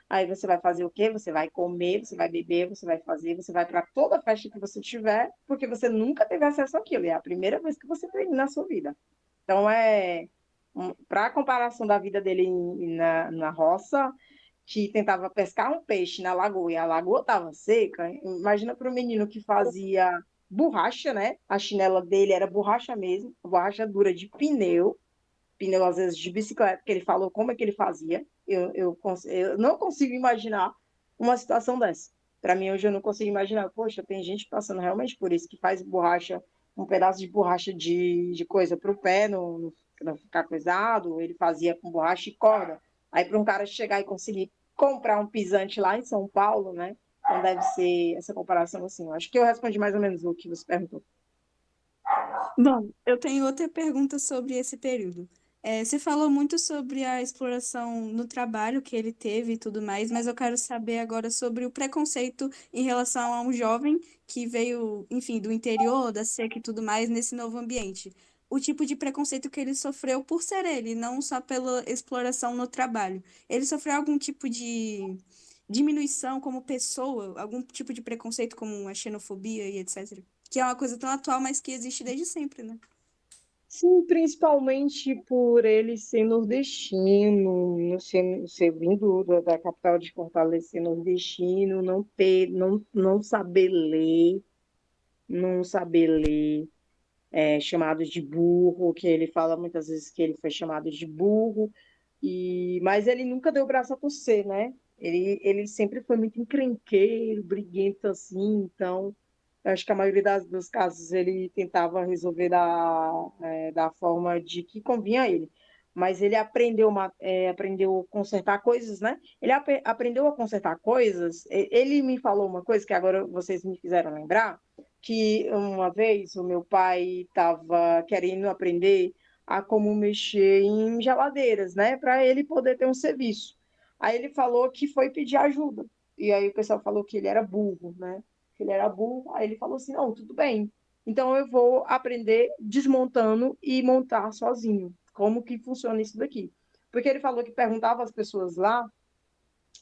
Aí você vai fazer o quê? Você vai comer, você vai beber, você vai para toda festa que você tiver, porque você nunca teve acesso àquilo. É a primeira vez que você tem na sua vida. Então, para a comparação da vida dele na roça, que tentava pescar um peixe na lagoa e a lagoa estava seca, imagina para o menino que fazia borracha, né? A chinela dele era borracha mesmo, borracha dura de pneu às vezes de bicicleta, que ele falou como é que ele fazia. Eu não consigo imaginar uma situação dessa. Para mim, hoje eu não consigo imaginar. Poxa, tem gente passando realmente por isso, que faz borracha, um pedaço de borracha de coisa para o pé, não ficar coisado. Ele fazia com borracha e corda. Aí, para um cara chegar e conseguir comprar um pisante lá em São Paulo, né? Então, deve ser essa comparação assim. Eu acho que eu respondi mais ou menos o que você perguntou. Bom, eu tenho outra pergunta sobre esse período. Você falou muito sobre a exploração no trabalho que ele teve e tudo mais, mas eu quero saber agora sobre o preconceito em relação a um jovem que veio, enfim, do interior, da seca e tudo mais, nesse novo ambiente. O tipo de preconceito que ele sofreu por ser ele, não só pela exploração no trabalho. Ele sofreu algum tipo de diminuição como pessoa, algum tipo de preconceito como a xenofobia e etc. Que é uma coisa tão atual, mas que existe desde sempre, né? Sim, principalmente por ele ser nordestino, ser vindo da capital de Fortaleza, ser nordestino, não saber ler, chamados de burro, que ele fala muitas vezes que ele foi chamado de burro, mas ele nunca deu o braço a torcer, né? Ele sempre foi muito encrenqueiro, briguento assim, então eu acho que a maioria dos casos ele tentava resolver da forma de que convinha a ele. mas ele aprendeu a consertar coisas, né? Ele aprendeu a consertar coisas. Ele me falou uma coisa que agora vocês me fizeram lembrar, que uma vez o meu pai estava querendo aprender a como mexer em geladeiras, né? Para ele poder ter um serviço. Aí ele falou que foi pedir ajuda. E aí o pessoal falou que ele era burro, né? Que ele era burro. Aí ele falou assim: não, tudo bem. Então eu vou aprender desmontando e montar sozinho. Como que funciona isso daqui? Porque ele falou que perguntava às pessoas lá,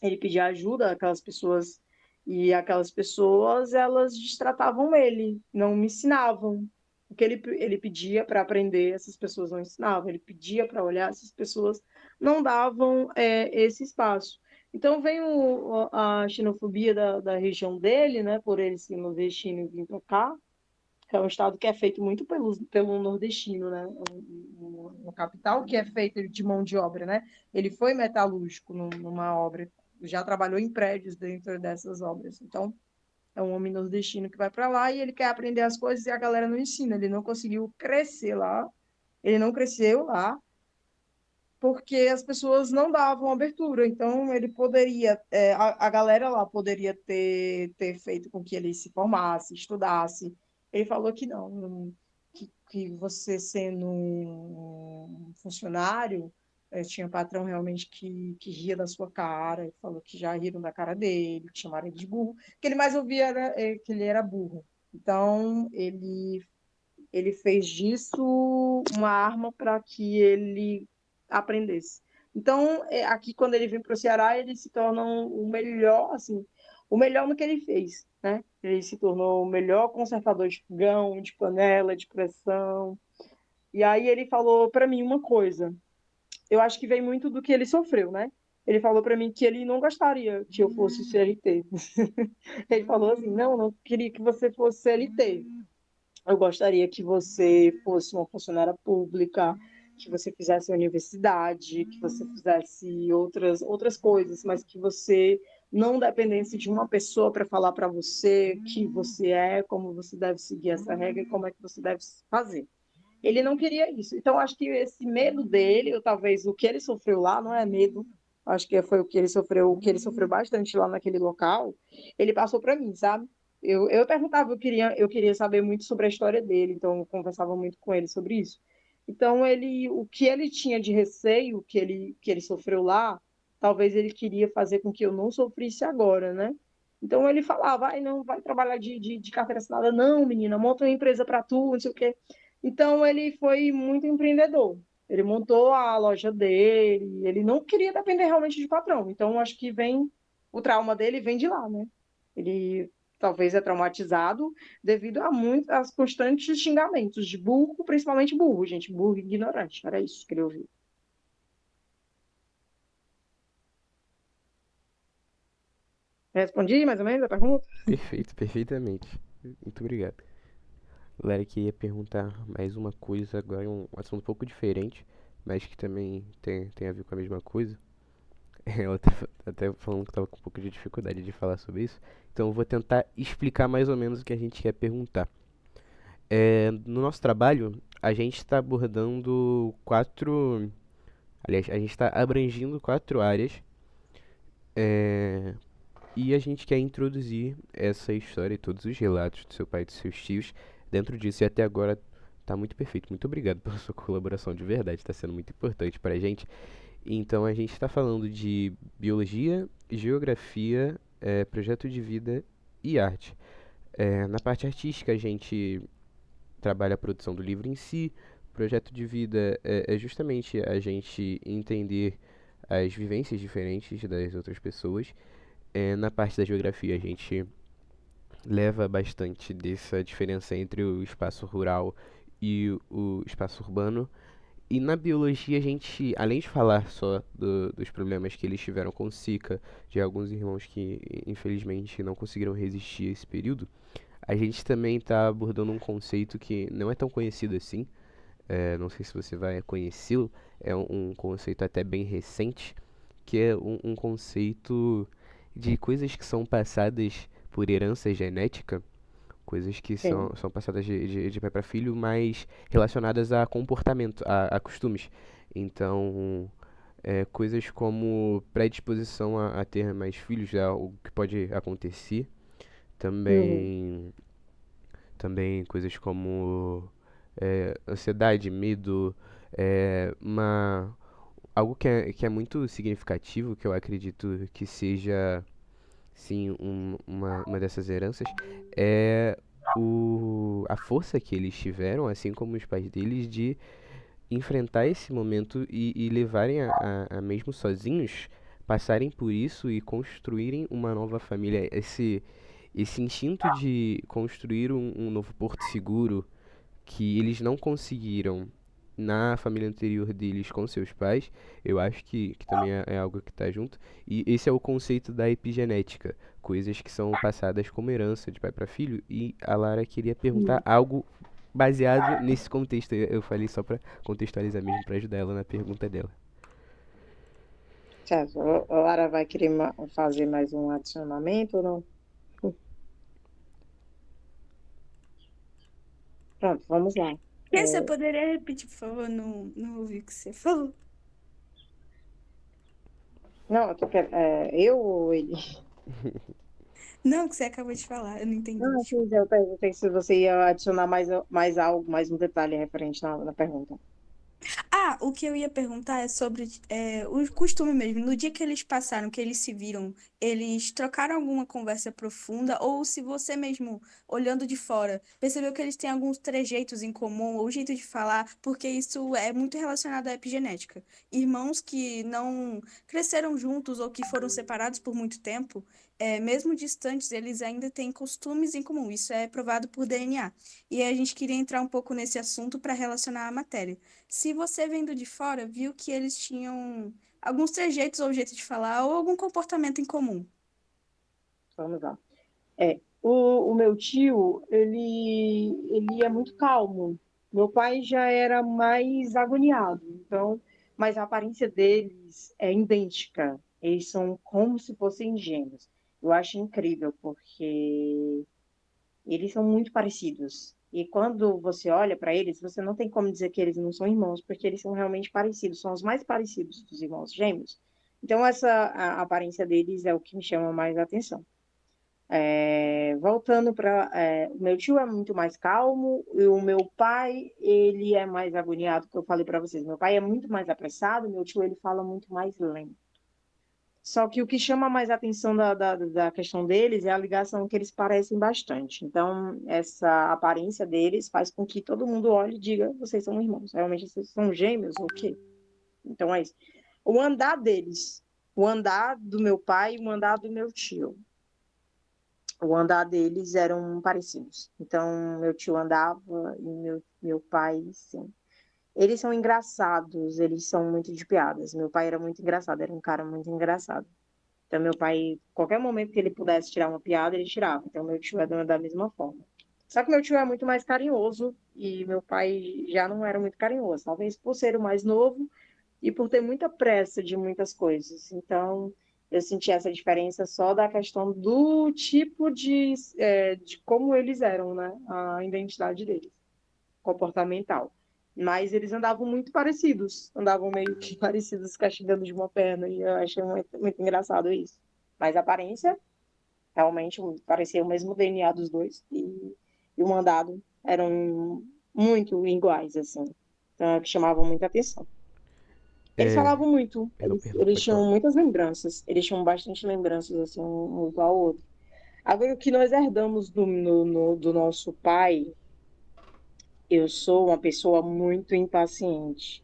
ele pedia ajuda àquelas pessoas e aquelas pessoas elas destratavam ele, não me ensinavam. O que ele pedia para aprender, essas pessoas não ensinavam. Ele pedia para olhar, essas pessoas não davam esse espaço. Então vem a xenofobia da região dele, né, por ele ser nordestino e vir para cá, é um estado que é feito muito pelo nordestino, né? Uma capital que é feita de mão de obra, né? Ele foi metalúrgico numa obra, já trabalhou em prédios dentro dessas obras. Então, é um homem nordestino que vai para lá e ele quer aprender as coisas e a galera não ensina. Ele não conseguiu crescer lá, ele não cresceu lá, porque as pessoas não davam abertura. Então, ele poderia, a galera lá poderia ter feito com que ele se formasse, estudasse. Ele falou que não, que você sendo um funcionário, tinha patrão realmente que ria da sua cara. Ele falou que já riram da cara dele, que chamaram ele de burro. O que ele mais ouvia era que ele era burro. Então, ele fez disso uma arma para que ele aprendesse. Então, aqui, quando ele vem para o Ceará, ele se torna o melhor, assim, o melhor no que ele fez, né? Ele se tornou o melhor consertador de fogão, de panela, de pressão. E aí ele falou para mim uma coisa. Eu acho que vem muito do que ele sofreu, né? Ele falou para mim que ele não gostaria que eu fosse CLT. Ele falou assim: não queria que você fosse CLT. Eu gostaria que você fosse uma funcionária pública, que você fizesse universidade, que você fizesse outras coisas, mas que você não dependesse de uma pessoa para falar para você que você é, como você deve seguir essa regra e como é que você deve fazer. Ele não queria isso. Então, acho que esse medo dele, ou talvez o que ele sofreu lá, não é medo, acho que foi o que ele sofreu bastante lá naquele local, ele passou para mim, sabe? Eu perguntava, eu queria saber muito sobre a história dele, então eu conversava muito com ele sobre isso. Então, o que ele tinha de receio que ele sofreu lá, talvez ele queria fazer com que eu não sofresse agora, né? Então ele falava: ai, não vai trabalhar de carteira assinada, não, menina, monta uma empresa para tu, não sei o quê. Então ele foi muito empreendedor. Ele montou a loja dele, ele não queria depender realmente de patrão. Então acho que o trauma dele vem de lá, né? Ele talvez é traumatizado devido aos constantes xingamentos de burro, principalmente burro, gente, burro e ignorante. Era isso que ele ouviu. Respondi mais ou menos a pergunta? Perfeito, perfeitamente. Muito obrigado. Galera, que ia perguntar mais uma coisa agora, um assunto um pouco diferente, mas que também tem a ver com a mesma coisa. Ela tá até falando que tava com um pouco de dificuldade de falar sobre isso, então eu vou tentar explicar mais ou menos o que a gente quer perguntar. No nosso trabalho, a gente está abordando quatro. Aliás, a gente está abrangindo quatro áreas. E a gente quer introduzir essa história e todos os relatos do seu pai e dos seus tios dentro disso. E até agora tá muito perfeito. Muito obrigado pela sua colaboração de verdade. Está sendo muito importante pra gente. Então a gente está falando de biologia, geografia, projeto de vida e arte. Na parte artística a gente trabalha a produção do livro em si. Projeto de vida é justamente a gente entender as vivências diferentes das outras pessoas. Na parte da geografia, a gente leva bastante dessa diferença entre o espaço rural e o espaço urbano. E na biologia, a gente, além de falar só dos problemas que eles tiveram com Zika, de alguns irmãos que infelizmente não conseguiram resistir a esse período, a gente também está abordando um conceito que não é tão conhecido assim. Não sei se você vai conhecê-lo, é um conceito até bem recente, que é um conceito de coisas que são passadas por herança genética, coisas que são passadas de pai para filho, mas relacionadas a comportamento, a costumes. Então, coisas como predisposição a ter mais filhos é algo que pode acontecer. Também, também coisas como ansiedade, medo, algo que é muito significativo, que eu acredito que seja, sim, uma dessas heranças, é a força que eles tiveram, assim como os pais deles, de enfrentar esse momento e levarem a mesmo sozinhos, passarem por isso e construírem uma nova família. Esse instinto de construir um novo porto seguro que eles não conseguiram na família anterior deles com seus pais, eu acho que também é algo que está junto. E esse é o conceito da epigenética, coisas que são passadas como herança de pai para filho. E a Lara queria perguntar algo baseado nesse contexto. Eu falei só para contextualizar mesmo, para ajudar ela na pergunta dela. Certo. A Lara vai querer fazer mais um adicionamento ou não? Pronto, vamos lá. Você poderia repetir, por favor? Não ouvi o que você falou. Não, eu ou ele? Não, o que você acabou de falar, eu não entendi. Não, eu perguntei se você ia adicionar mais algo, mais um detalhe referente na pergunta. O que eu ia perguntar é sobre o costume mesmo. No dia que eles passaram, que eles se viram, eles trocaram alguma conversa profunda? Ou se você mesmo, olhando de fora, percebeu que eles têm alguns trejeitos em comum, ou jeito de falar, porque isso é muito relacionado à epigenética. Irmãos que não cresceram juntos ou que foram separados por muito tempo, mesmo distantes, eles ainda têm costumes em comum. Isso é provado por DNA. E a gente queria entrar um pouco nesse assunto para relacionar a matéria. Se você vendo de fora, viu que eles tinham alguns trejeitos ou jeito de falar ou algum comportamento em comum. Vamos lá. O meu tio, ele é muito calmo. Meu pai já era mais agoniado, então, mas a aparência deles é idêntica. Eles são como se fossem gêmeos. Eu acho incrível, porque eles são muito parecidos. E quando você olha para eles, você não tem como dizer que eles não são irmãos, porque eles são realmente parecidos, são os mais parecidos dos irmãos gêmeos. Então, a aparência deles é o que me chama mais a atenção. Voltando para. O meu tio é muito mais calmo, e o meu pai, ele é mais agoniado, que eu falei para vocês. Meu pai é muito mais apressado, meu tio, ele fala muito mais lento. Só que o que chama mais a atenção da questão deles é a ligação que eles parecem bastante. Então, essa aparência deles faz com que todo mundo olhe e diga: vocês são irmãos, realmente vocês são gêmeos ou o quê? Então, é isso. O andar deles, o andar do meu pai e o andar do meu tio. O andar deles eram parecidos. Então, meu tio andava e meu pai, sim. Eles são engraçados, eles são muito de piadas. Meu pai era muito engraçado, era um cara muito engraçado. Então, meu pai, qualquer momento que ele pudesse tirar uma piada, ele tirava. Então, meu tio é da mesma forma. Só que meu tio é muito mais carinhoso e meu pai já não era muito carinhoso. Talvez por ser o mais novo e por ter muita pressa de muitas coisas. Então, eu senti essa diferença só da questão do tipo de como eles eram, né? A identidade deles, comportamental. Mas eles andavam muito parecidos, andavam meio que parecidos, castigando de uma perna, e eu achei muito, muito engraçado isso. Mas a aparência, realmente, parecia o mesmo DNA dos dois, e o mandado eram muito iguais, assim. Então, é que chamavam muita atenção. Eles falavam muito, Perdão, eles pode tinham falar. muitas lembranças, eles tinham bastante lembranças, assim, um igual ao outro. Agora, o que nós herdamos do nosso pai, eu sou uma pessoa muito impaciente.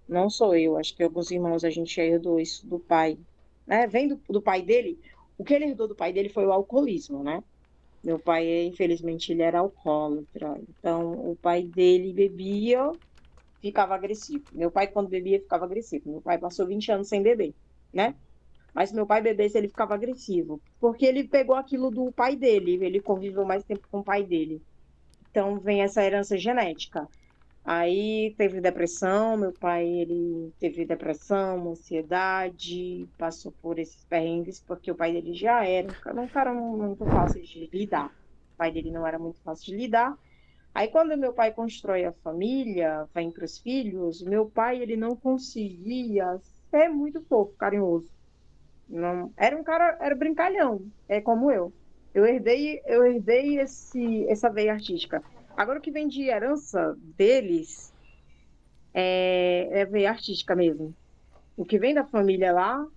Não sou eu, acho que alguns irmãos a gente herdou isso do pai, né? Vem do pai dele, o que ele herdou do pai dele foi o alcoolismo, né? Meu pai, infelizmente, ele era alcoólatra. Então, o pai dele bebia, ficava agressivo. Meu pai, quando bebia, ficava agressivo. Meu pai passou 20 anos sem beber, né? Mas se meu pai bebesse, ele ficava agressivo. Porque ele pegou aquilo do pai dele, ele conviveu mais tempo com o pai dele. Então, vem essa herança genética. Aí teve depressão, meu pai ele teve depressão, ansiedade, passou por esses perrengues, porque o pai dele já era um cara muito fácil de lidar. O pai dele não era muito fácil de lidar. Aí quando meu pai constrói a família, vem para os filhos, meu pai ele não conseguia ser muito fofo, carinhoso. Não, era um cara, era brincalhão, é como eu. Eu herdei essa veia artística. Agora o que vem de herança deles é veia artística mesmo. O que vem da família lá,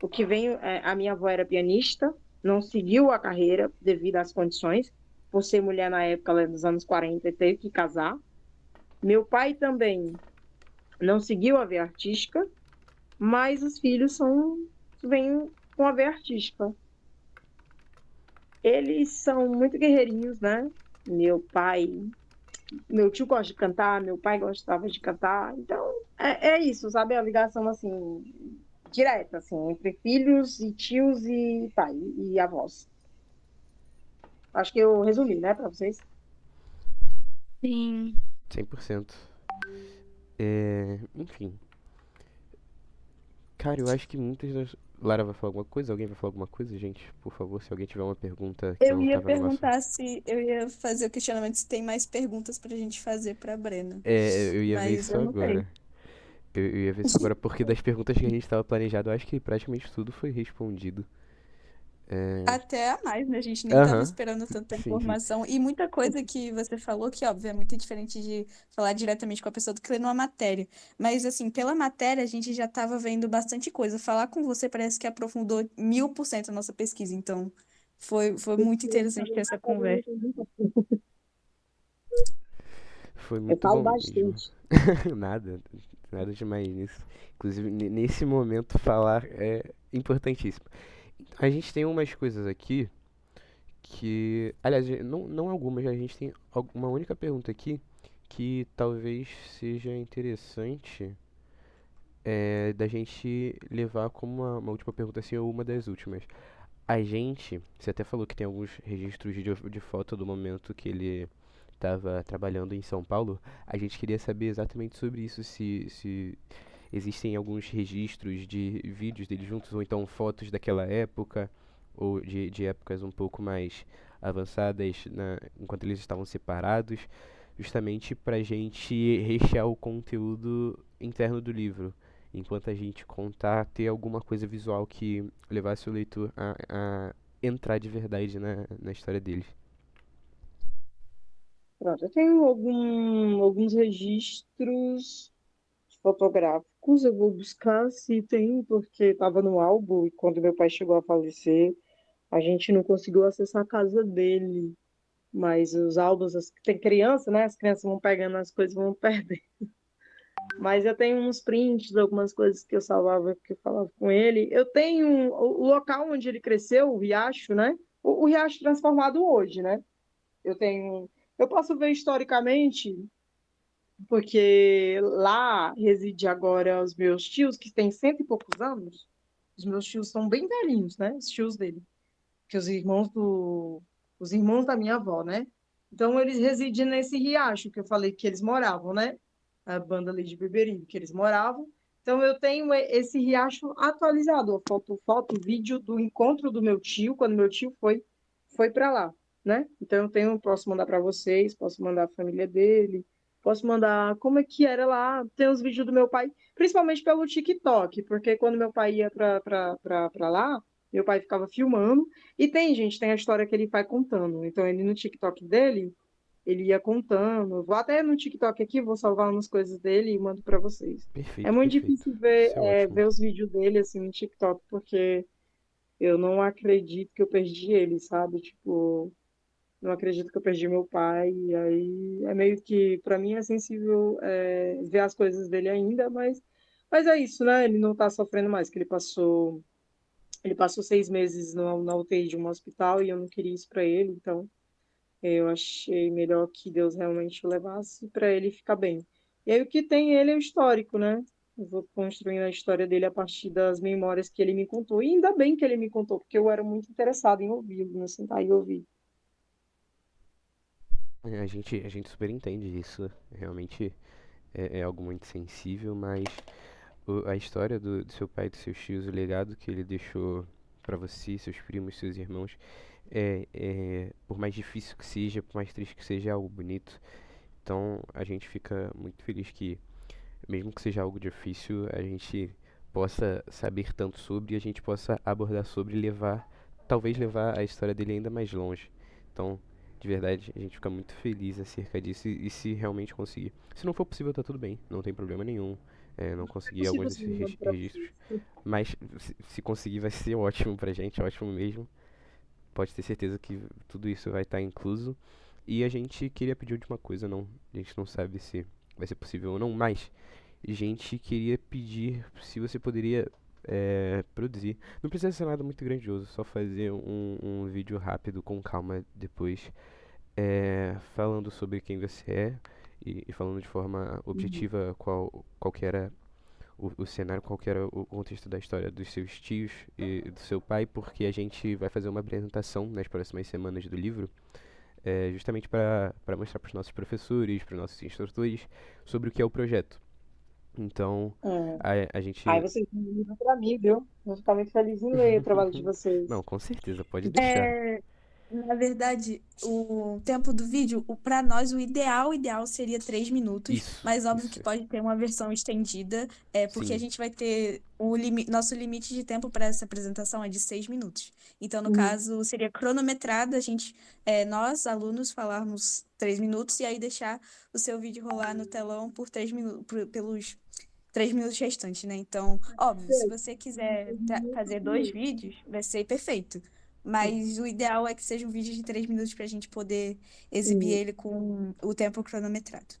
o que vem, a minha avó era pianista, não seguiu a carreira devido às condições, por ser mulher na época, lá dos anos 40, teve que casar. Meu pai também não seguiu a veia artística, mas os filhos vêm com a veia artística. Eles são muito guerreirinhos, né? Meu pai, meu tio gosta de cantar, meu pai gostava de cantar, então é isso, sabe? A ligação assim direta, assim, entre filhos e tios e pai e avós. Acho que eu resumi, né, para vocês. Sim. 100%. Enfim. Cara, eu acho que muitas das... Lara vai falar alguma coisa? Alguém vai falar alguma coisa, gente? Por favor, se alguém tiver uma pergunta que Eu não ia tava no nosso... perguntar se eu ia fazer o questionamento se tem mais perguntas pra gente fazer pra Brena. Eu ia ver Mas isso eu não sei. agora. Eu ia ver isso agora porque das perguntas que a gente tava planejado, eu acho que praticamente tudo foi respondido. Até a mais, né? A gente nem tava Aham, esperando tanta sim, sim. informação. E muita coisa que você falou, que, óbvio, é muito diferente de falar diretamente com a pessoa do que ler numa matéria. Mas, assim, pela matéria, a gente já tava vendo bastante coisa. Falar com você parece que aprofundou 1000% a nossa pesquisa. Então, foi muito interessante ter essa conversa. Foi Eu muito falo bom mesmo. bastante. Nada, nada demais nisso. Inclusive, nesse momento, falar é importantíssimo. A gente tem umas coisas aqui que. Aliás, não algumas, a gente tem uma única pergunta aqui que talvez seja interessante da gente levar como uma última pergunta, assim, ou uma das últimas. A gente, você até falou que tem alguns registros de foto do momento que ele estava trabalhando em São Paulo. A gente queria saber exatamente sobre isso, se existem alguns registros de vídeos deles juntos, ou então fotos daquela época, ou de épocas um pouco mais avançadas, enquanto eles estavam separados, justamente para a gente rechear o conteúdo interno do livro. Enquanto a gente contar, ter alguma coisa visual que levasse o leitor a entrar de verdade na história deles. Pronto, eu tenho alguns registros fotográficos, eu vou buscar se tem, porque estava no álbum e quando meu pai chegou a falecer, a gente não conseguiu acessar a casa dele. Mas os álbuns, tem criança, né? As crianças vão pegando as coisas, vão perder. Mas eu tenho uns prints, algumas coisas que eu salvava, que eu falava com ele. Eu tenho o local onde ele cresceu, o Riacho, né? O Riacho transformado hoje, né? Eu tenho. Eu posso ver historicamente, porque lá reside agora os meus tios, que têm cento e poucos anos. Os meus tios são bem velhinhos, né? Os tios dele. Que os irmãos da minha avó, né? Então eles residem nesse riacho que eu falei que eles moravam, né? A banda ali de Beberibe, que eles moravam. Então eu tenho esse riacho atualizado, a foto, vídeo do encontro do meu tio, quando meu tio foi para lá, né? Então eu tenho, posso mandar para vocês, posso mandar a família dele, posso mandar como é que era lá, tem os vídeos do meu pai, principalmente pelo TikTok, porque quando meu pai ia para lá, meu pai ficava filmando e tem, gente, tem a história que ele vai contando. Então, ele no TikTok dele, ele ia contando. Vou até no TikTok aqui, vou salvar umas coisas dele e mando para vocês. É Perfeito, muito perfeito. difícil ver, Isso é ótimo. ver os vídeos dele assim no TikTok, porque eu não acredito que eu perdi ele, sabe? Tipo, não acredito que eu perdi meu pai. E aí é meio que, para mim, é sensível ver as coisas dele ainda, mas é isso, né? Ele não tá sofrendo mais, que ele passou 6 meses na UTI de um hospital e eu não queria isso para ele, então eu achei melhor que Deus realmente o levasse para ele ficar bem. E aí o que tem ele é o histórico, né? Eu vou construindo a história dele a partir das memórias que ele me contou. E ainda bem que ele me contou, porque eu era muito interessada em ouvi-lo, né? Sentar e ouvir. A gente super entende isso. Realmente é algo muito sensível, mas a história do seu pai e dos seus tios, o legado que ele deixou pra você, seus primos, seus irmãos, por mais difícil que seja, por mais triste que seja, é algo bonito. Então a gente fica muito feliz que, mesmo que seja algo difícil, a gente possa saber tanto sobre e a gente possa abordar sobre e talvez levar a história dele ainda mais longe. Então, de verdade, a gente fica muito feliz acerca disso e se realmente conseguir. Se não for possível, tá tudo bem, não tem problema nenhum. Não É conseguir alguns possível desses sim, mando pra registros, vocês. mas se conseguir vai ser ótimo pra gente, ótimo mesmo. Pode ter certeza que tudo isso vai estar incluso. E a gente queria pedir de uma coisa, não, a gente não sabe se vai ser possível ou não, mas a gente queria pedir se você poderia produzir. Não precisa ser nada muito grandioso, só fazer um vídeo rápido com calma depois, falando sobre quem você é e falando de forma Uhum. objetiva qual que era o cenário, qual que era o contexto da história dos seus tios e do seu pai, porque a gente vai fazer uma apresentação nas próximas semanas do livro, justamente para mostrar para os nossos professores, para os nossos instrutores, sobre o que é o projeto. Então, É. a Aí gente. vocês mandam pra mim, viu? Vou ficar muito feliz em ler o trabalho de Não, vocês. com certeza, pode Fico- deixar. É, na verdade, o tempo do vídeo, para nós, o ideal seria 3 minutos, Isso, mas óbvio que isso. pode ter uma versão estendida, porque a Sim, gente vai ter nosso limite de tempo para essa apresentação é de 6 minutos. Então, no Uhum. caso, seria cronometrado, nós, alunos, falarmos 3 minutos e aí deixar o seu vídeo rolar no telão por 3 minutos, pelos 3 minutos restantes, né? Então, óbvio, se você quiser fazer 2 vídeos, vai ser perfeito. Mas o ideal é que seja um vídeo de 3 minutos para a gente poder exibir Uhum. ele com o tempo cronometrado.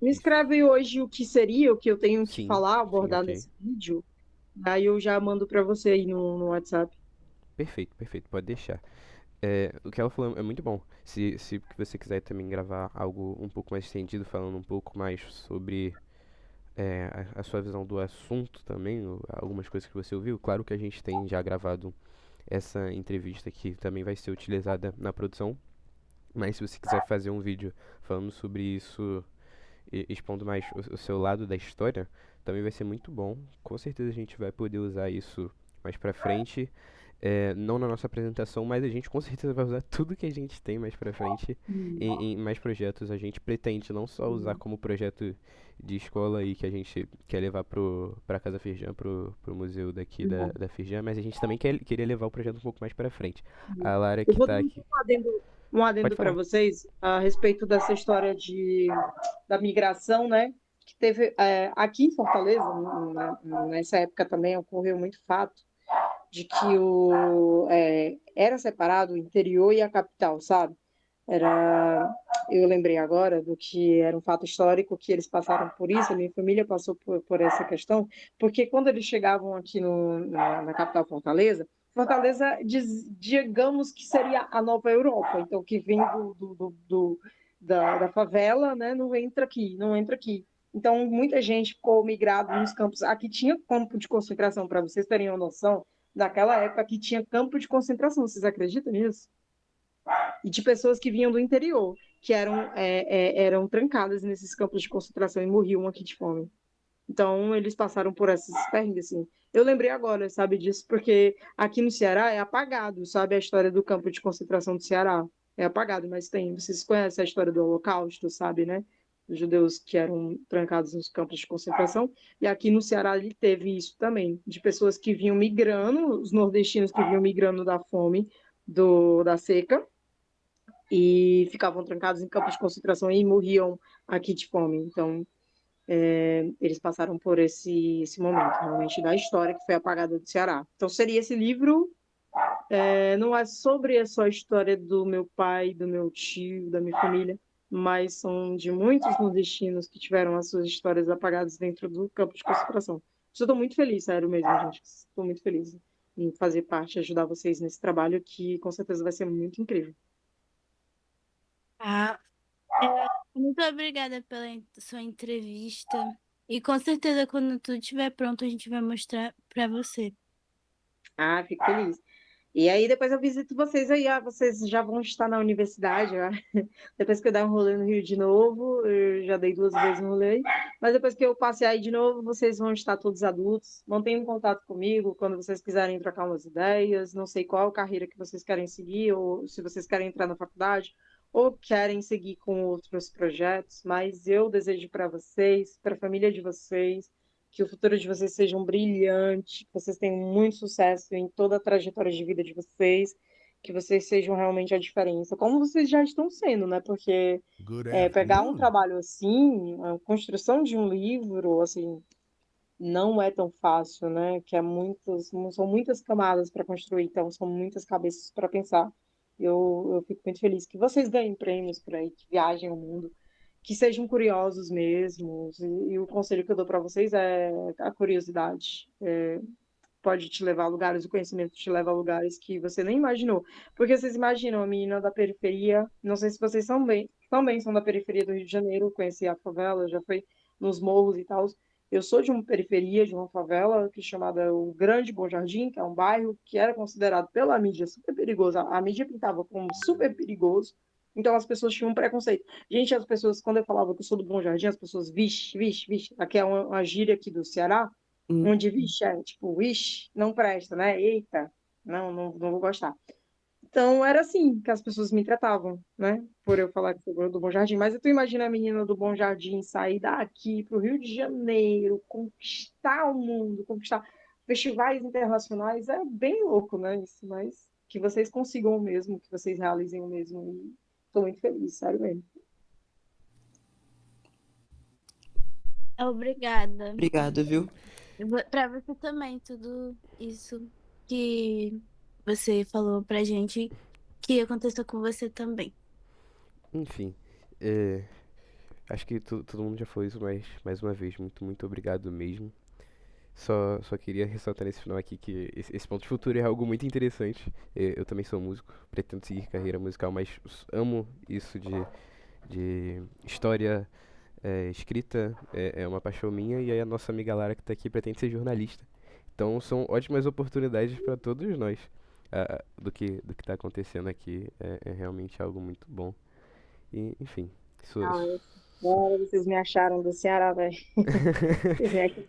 Me isso. escreve hoje o que seria, o que eu tenho que Sim, falar, sim, abordar ok. nesse vídeo. Daí eu já mando pra você aí no WhatsApp. Perfeito, perfeito, pode deixar. O que ela falou é muito bom. Se você quiser também gravar algo um pouco mais estendido, falando um pouco mais sobre a sua visão do assunto também, algumas coisas que você ouviu, claro que a gente tem já gravado essa entrevista que também vai ser utilizada na produção, mas se você quiser fazer um vídeo falando sobre isso e expondo mais o seu lado da história, também vai ser muito bom. Com certeza a gente vai poder usar isso mais pra frente. Não na nossa apresentação, mas a gente com certeza vai usar tudo que a gente tem mais pra frente Uhum. em mais projetos. A gente pretende não só usar como projeto de escola aí que a gente quer levar pra Casa Firjan, pro museu daqui da Firjan, mas a gente também queria levar o projeto um pouco mais pra frente. A Lara Eu que vou tá dar aqui. um Pode adendo para falar. vocês a respeito dessa história da migração, né? Que teve aqui em Fortaleza, nessa época também ocorreu muito fato de que era separado o interior e a capital, sabe? Era, eu lembrei agora do que era um fato histórico que eles passaram por isso, a minha família passou por essa questão, porque quando eles chegavam aqui na capital Fortaleza, Fortaleza, digamos que seria a nova Europa, então que vem da favela, né, não entra aqui, não entra aqui. Então, muita gente ficou migrado nos campos. Aqui tinha campo de concentração, para vocês terem uma noção, naquela época aqui tinha campo de concentração, vocês acreditam nisso? E de pessoas que vinham do interior, que eram trancadas nesses campos de concentração e morriam aqui de fome. Então, eles passaram por esses perrengues, assim. Eu lembrei agora, sabe, disso, porque aqui no Ceará é apagado, sabe, a história do campo de concentração do Ceará. É apagado, mas tem. Vocês conhecem a história do Holocausto, sabe, né? Os judeus que eram trancados nos campos de concentração. E aqui no Ceará ele teve isso também, de pessoas que vinham migrando, os nordestinos que vinham migrando da fome, da seca, e ficavam trancados em campos de concentração e morriam aqui de fome. Então, eles passaram por esse momento, realmente, da história que foi apagada do Ceará. Então, seria esse livro, não é sobre só a história do meu pai, do meu tio, da minha família, mas são de muitos nordestinos que tiveram as suas histórias apagadas dentro do campo de concentração. Eu estou muito feliz, sério mesmo, gente. Estou muito feliz em fazer parte, ajudar vocês nesse trabalho, que com certeza vai ser muito incrível. Ah, muito obrigada pela sua entrevista. E com certeza, quando tudo estiver pronto, a gente vai mostrar para você. Ah, fico feliz. E aí depois eu visito vocês aí, vocês já vão estar na universidade, ó. Depois que eu der um rolê no Rio de novo, eu já dei 2 vezes no rolê, mas depois que eu passei aí de novo, vocês vão estar todos adultos, mantenham contato comigo quando vocês quiserem trocar umas ideias, não sei qual carreira que vocês querem seguir, ou se vocês querem entrar na faculdade, ou querem seguir com outros projetos, mas eu desejo para vocês, para a família de vocês, que o futuro de vocês seja um brilhante, que vocês tenham muito sucesso em toda a trajetória de vida de vocês, que vocês sejam realmente a diferença, como vocês já estão sendo, né? Porque Good pegar um afternoon. trabalho assim, a construção de um livro, assim, não é tão fácil, né? Que são muitas camadas para construir, então são muitas cabeças para pensar. Eu fico muito feliz que vocês ganhem prêmios por aí, que viajem o mundo, que sejam curiosos mesmo. E o conselho que eu dou para vocês é a curiosidade. Pode te levar a lugares, o conhecimento te leva a lugares que você nem imaginou. Porque vocês imaginam a menina da periferia, não sei se vocês também são da periferia do Rio de Janeiro, conheci a favela, já fui nos morros e tal. Eu sou de uma periferia, de uma favela, que é chamada o Grande Bom Jardim, que é um bairro que era considerado pela mídia super perigoso. A mídia pintava como super perigoso, então as pessoas tinham um preconceito. Gente, as pessoas, quando eu falava que eu sou do Bom Jardim, as pessoas, vixe, vixe, vixe, aqui é uma gíria aqui do Ceará, Hum. onde, vixe, tipo, vixe, não presta, né? Eita, não vou gostar. Então, era assim que as pessoas me tratavam, né? Por eu falar que sou do Bom Jardim. Mas tu imagina a menina do Bom Jardim sair daqui para o Rio de Janeiro, conquistar o mundo, conquistar festivais internacionais. É bem louco, né? Isso, mas que vocês consigam o mesmo, que vocês realizem o mesmo. E estou muito feliz, sério mesmo. Obrigada. Obrigado, viu? Pra você também, tudo isso que você falou pra gente, que aconteceu com você também. Enfim, acho que todo mundo já falou isso, mas mais uma vez, muito, muito obrigado mesmo. Só queria ressaltar nesse final aqui que esse ponto de futuro é algo muito interessante. Eu também sou músico, pretendo seguir carreira musical, mas amo isso de história escrita, é uma paixão minha, e aí a nossa amiga Lara que está aqui pretende ser jornalista. Então são ótimas oportunidades para todos nós. Do que está acontecendo aqui é realmente algo muito bom. E, enfim, isso. Agora vocês me acharam do Ceará, velho. Vocês me acham-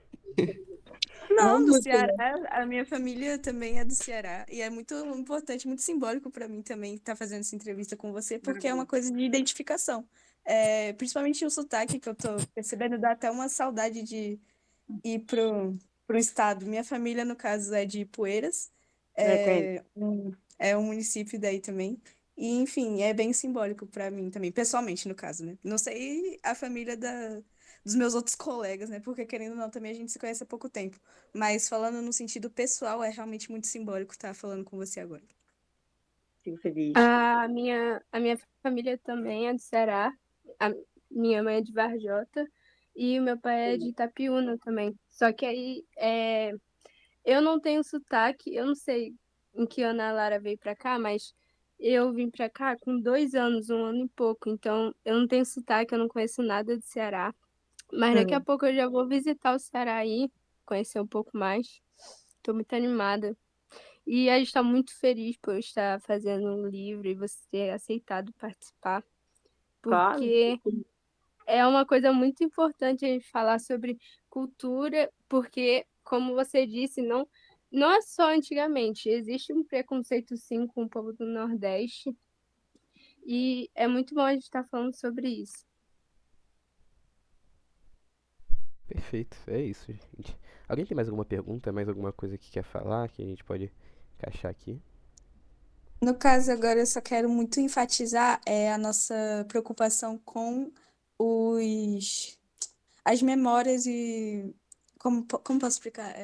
Não, do muito, né? Ceará. A minha família também é do Ceará. E é muito importante, muito simbólico para mim também estar fazendo essa entrevista com você, porque é uma coisa de identificação. Principalmente o sotaque que eu tô percebendo, dá até uma saudade de ir pro estado. Minha família, no caso, é de Poeiras. Conheço. É um município daí também. E, enfim, é bem simbólico para mim também, pessoalmente, no caso, né? Não sei a família dos meus outros colegas, né? Porque, querendo ou não, também a gente se conhece há pouco tempo. Mas falando no sentido pessoal, é realmente muito simbólico estar falando com você agora. Fico feliz. A minha família também é do Ceará. A minha mãe é de Varjota e o meu pai é de Itapiúna também. Só que aí eu não tenho sotaque, eu não sei em que ano a Lara veio pra cá, mas eu vim pra cá com 2 anos, 1 ano e pouco. Então eu não tenho sotaque, eu não conheço nada do Ceará. Mas daqui a Uhum. pouco eu já vou visitar o Ceará aí, conhecer um pouco mais. Tô muito animada. E a gente está muito feliz por eu estar fazendo um livro e você ter aceitado participar, Claro. porque é uma coisa muito importante a gente falar sobre cultura, porque, como você disse, não é só antigamente, existe um preconceito sim com o povo do Nordeste, e é muito bom a gente estar falando sobre isso. Perfeito, é isso, gente. Alguém tem mais alguma pergunta, mais alguma coisa que quer falar que a gente pode encaixar aqui? No caso, agora eu só quero muito enfatizar a nossa preocupação com os as memórias e. Como posso explicar?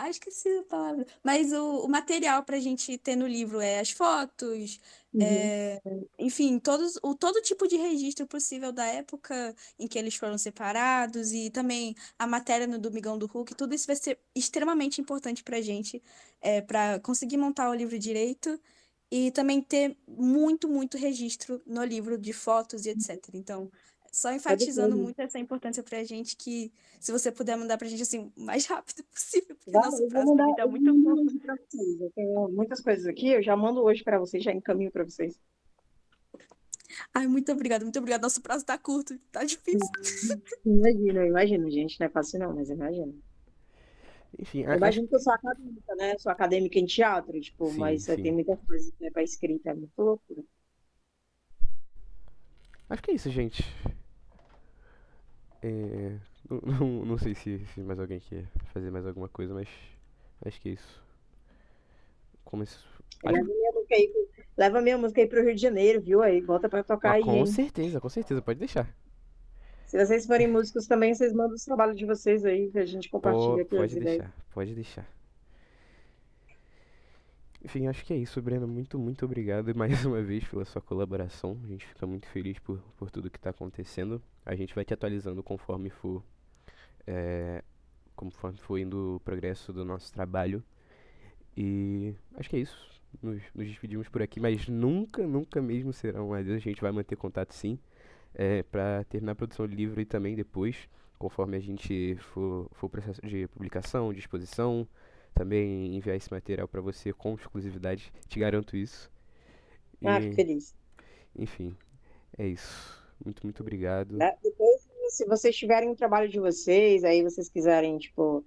Esqueci a palavra. Mas o material para a gente ter no livro é as fotos, Uhum. enfim, todo tipo de registro possível da época em que eles foram separados e também a matéria no Domingão do Hulk. Tudo isso vai ser extremamente importante para a gente, para conseguir montar o livro direito e também ter muito, muito registro no livro de fotos e etc. Então, Só Pode enfatizando ser. muito essa importância pra gente, que se você puder mandar pra gente assim, o mais rápido possível, porque Vai, nosso eu vou prazo mandar, também tá eu vou muito mandar curto. hoje para vocês. Eu tenho muitas coisas aqui, eu já mando hoje para vocês, já encaminho para vocês. Ai, muito obrigada, muito obrigada. Nosso prazo tá curto, tá difícil. Imagino, gente, não é fácil não, mas imagino. Enfim, Eu acho. imagino que eu sou acadêmica, né? Sou acadêmica em teatro, tipo, Sim, mas tem sim. muita coisa que é para escrita, é muito loucura. Acho que é isso, gente. É, não sei se mais alguém quer fazer mais alguma coisa, mas acho que é isso. Como isso. Acho, Leva minha música aí pro Rio de Janeiro, viu? Aí, bota para tocar ah, aí, hein? com certeza, pode deixar. Se vocês forem músicos também, vocês mandam os trabalhos de vocês aí, que a gente compartilha aqui as Pode ideias. deixar, pode deixar. Enfim, acho que é isso, Breno. Muito obrigado mais uma vez pela sua colaboração. A gente fica muito feliz por tudo que está acontecendo. A gente vai te atualizando é, conforme for indo o progresso do nosso trabalho. E acho que é isso. Nos despedimos por aqui, mas nunca mesmo será um adeus. A gente vai manter contato sim, para terminar a produção do livro e também depois, conforme a gente for o processo de publicação, de exposição, também enviar esse material para você com exclusividade, te garanto isso. Ah, fico E, feliz. enfim, é isso. Muito obrigado. Né? Depois, se vocês tiverem um trabalho de vocês, aí vocês quiserem, tipo,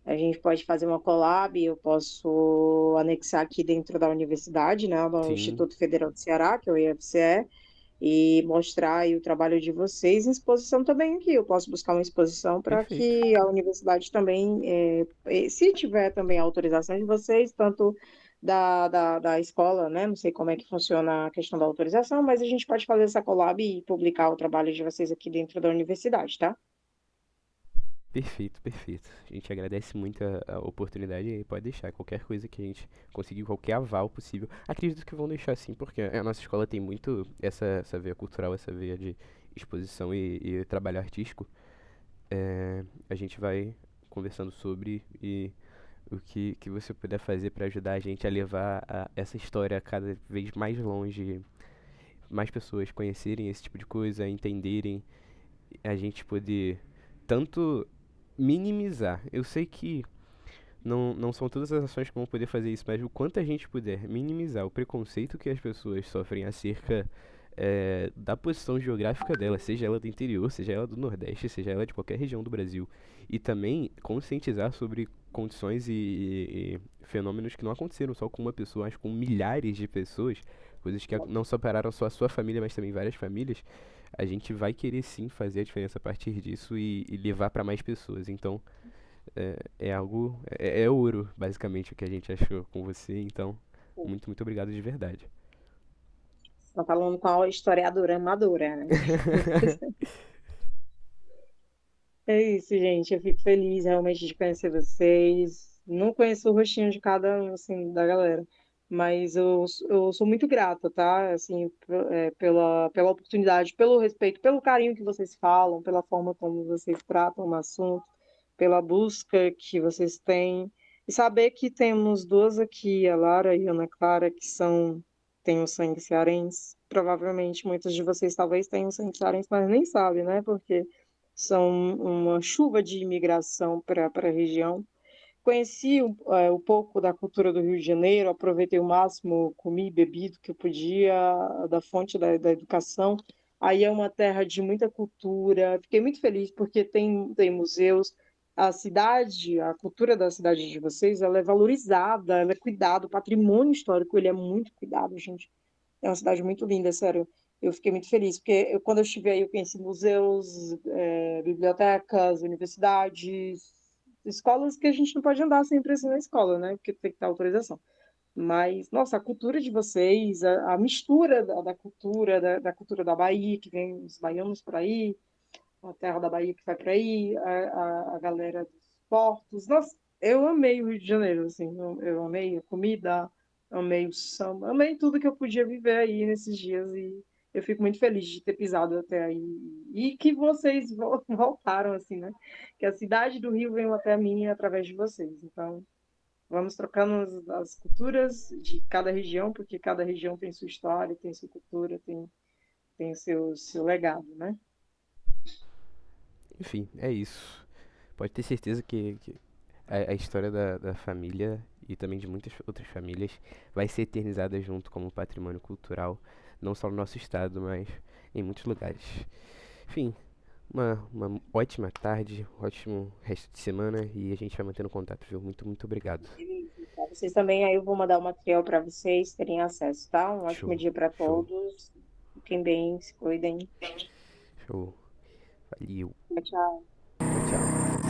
a gente pode fazer uma collab, eu posso anexar aqui dentro da universidade, né, do Sim, Instituto Federal do Ceará, que é o IFCE, e mostrar aí o trabalho de vocês em exposição também aqui. Eu posso buscar uma exposição para perfeito. que a universidade também, se tiver também a autorização de vocês, tanto da escola, né? Não sei como é que funciona a questão da autorização, mas a gente pode fazer essa collab e publicar o trabalho de vocês aqui dentro da universidade, tá? Perfeito. A gente agradece muito a oportunidade e pode deixar qualquer coisa que a gente conseguir, qualquer aval possível. Acredito que vão deixar sim, porque a nossa escola tem muito essa veia cultural, essa veia de exposição e trabalho artístico. A gente vai conversando sobre e o que você puder fazer para ajudar a gente a levar essa história cada vez mais longe, mais pessoas conhecerem esse tipo de coisa, entenderem, a gente poder tanto minimizar. Eu sei que não são todas as ações que vão poder fazer isso, mas o quanto a gente puder minimizar o preconceito que as pessoas sofrem acerca da posição geográfica dela, seja ela do interior, seja ela do Nordeste, seja ela de qualquer região do Brasil, e também conscientizar sobre condições e fenômenos que não aconteceram só com uma pessoa, mas com milhares de pessoas, coisas que não só pararam só a sua família, mas também várias famílias. A gente vai querer sim fazer a diferença a partir disso e levar para mais pessoas. Então, é algo. É ouro, basicamente, o que a gente achou com você. Então, muito obrigado de verdade. Tá falando com a historiadora amadora, né? É isso, gente. Eu fico feliz realmente de conhecer vocês. Não conheço o rostinho de cada um, assim, da galera, mas eu sou muito grata, tá? Assim, pela oportunidade, pelo respeito, pelo carinho que vocês falam, pela forma como vocês tratam o assunto, pela busca que vocês têm. E saber que temos duas aqui, a Lara e a Ana Clara, têm o sangue cearense. Provavelmente muitos de vocês talvez tenham sangue cearense, mas nem sabem, né? Porque são uma chuva de imigração para a região. Conheci um pouco da cultura do Rio de Janeiro, aproveitei o máximo, comi e bebi do que eu podia, da fonte da educação. Aí é uma terra de muita cultura, fiquei muito feliz porque tem museus, a cidade, a cultura da cidade de vocês, ela é valorizada, ela é cuidada, o patrimônio histórico, ele é muito cuidado, gente. É uma cidade muito linda, sério. Eu fiquei muito feliz, porque quando eu estive aí, eu conheci museus, bibliotecas, universidades, escolas que a gente não pode andar sem precisar na escola, né? Porque tem que ter autorização. Mas, nossa, a cultura de vocês, a mistura da cultura, da cultura da Bahia, que vem os baianos por aí, a terra da Bahia que vai por aí, a galera dos portos. Nossa, eu amei o Rio de Janeiro, assim, eu amei a comida, amei o samba, amei tudo que eu podia viver aí nesses dias e eu fico muito feliz de ter pisado até aí e que vocês voltaram, assim, né? Que a cidade do Rio veio até mim através de vocês. Então, vamos trocando as culturas de cada região, porque cada região tem sua história, tem sua cultura, tem o seu legado, né? enfim, é isso. Pode ter certeza que a história da família e também de muitas outras famílias vai ser eternizada junto como patrimônio cultural, não só no nosso estado, mas em muitos lugares. Enfim, uma ótima tarde, ótimo resto de semana e a gente vai mantendo contato, viu? Muito, muito obrigado. Pra vocês também, aí eu vou mandar o material para vocês terem acesso, tá? Um ótimo Show, dia para show, todos. Fiquem bem, se cuidem. show. Valeu. Tchau, tchau. Tchau, tchau.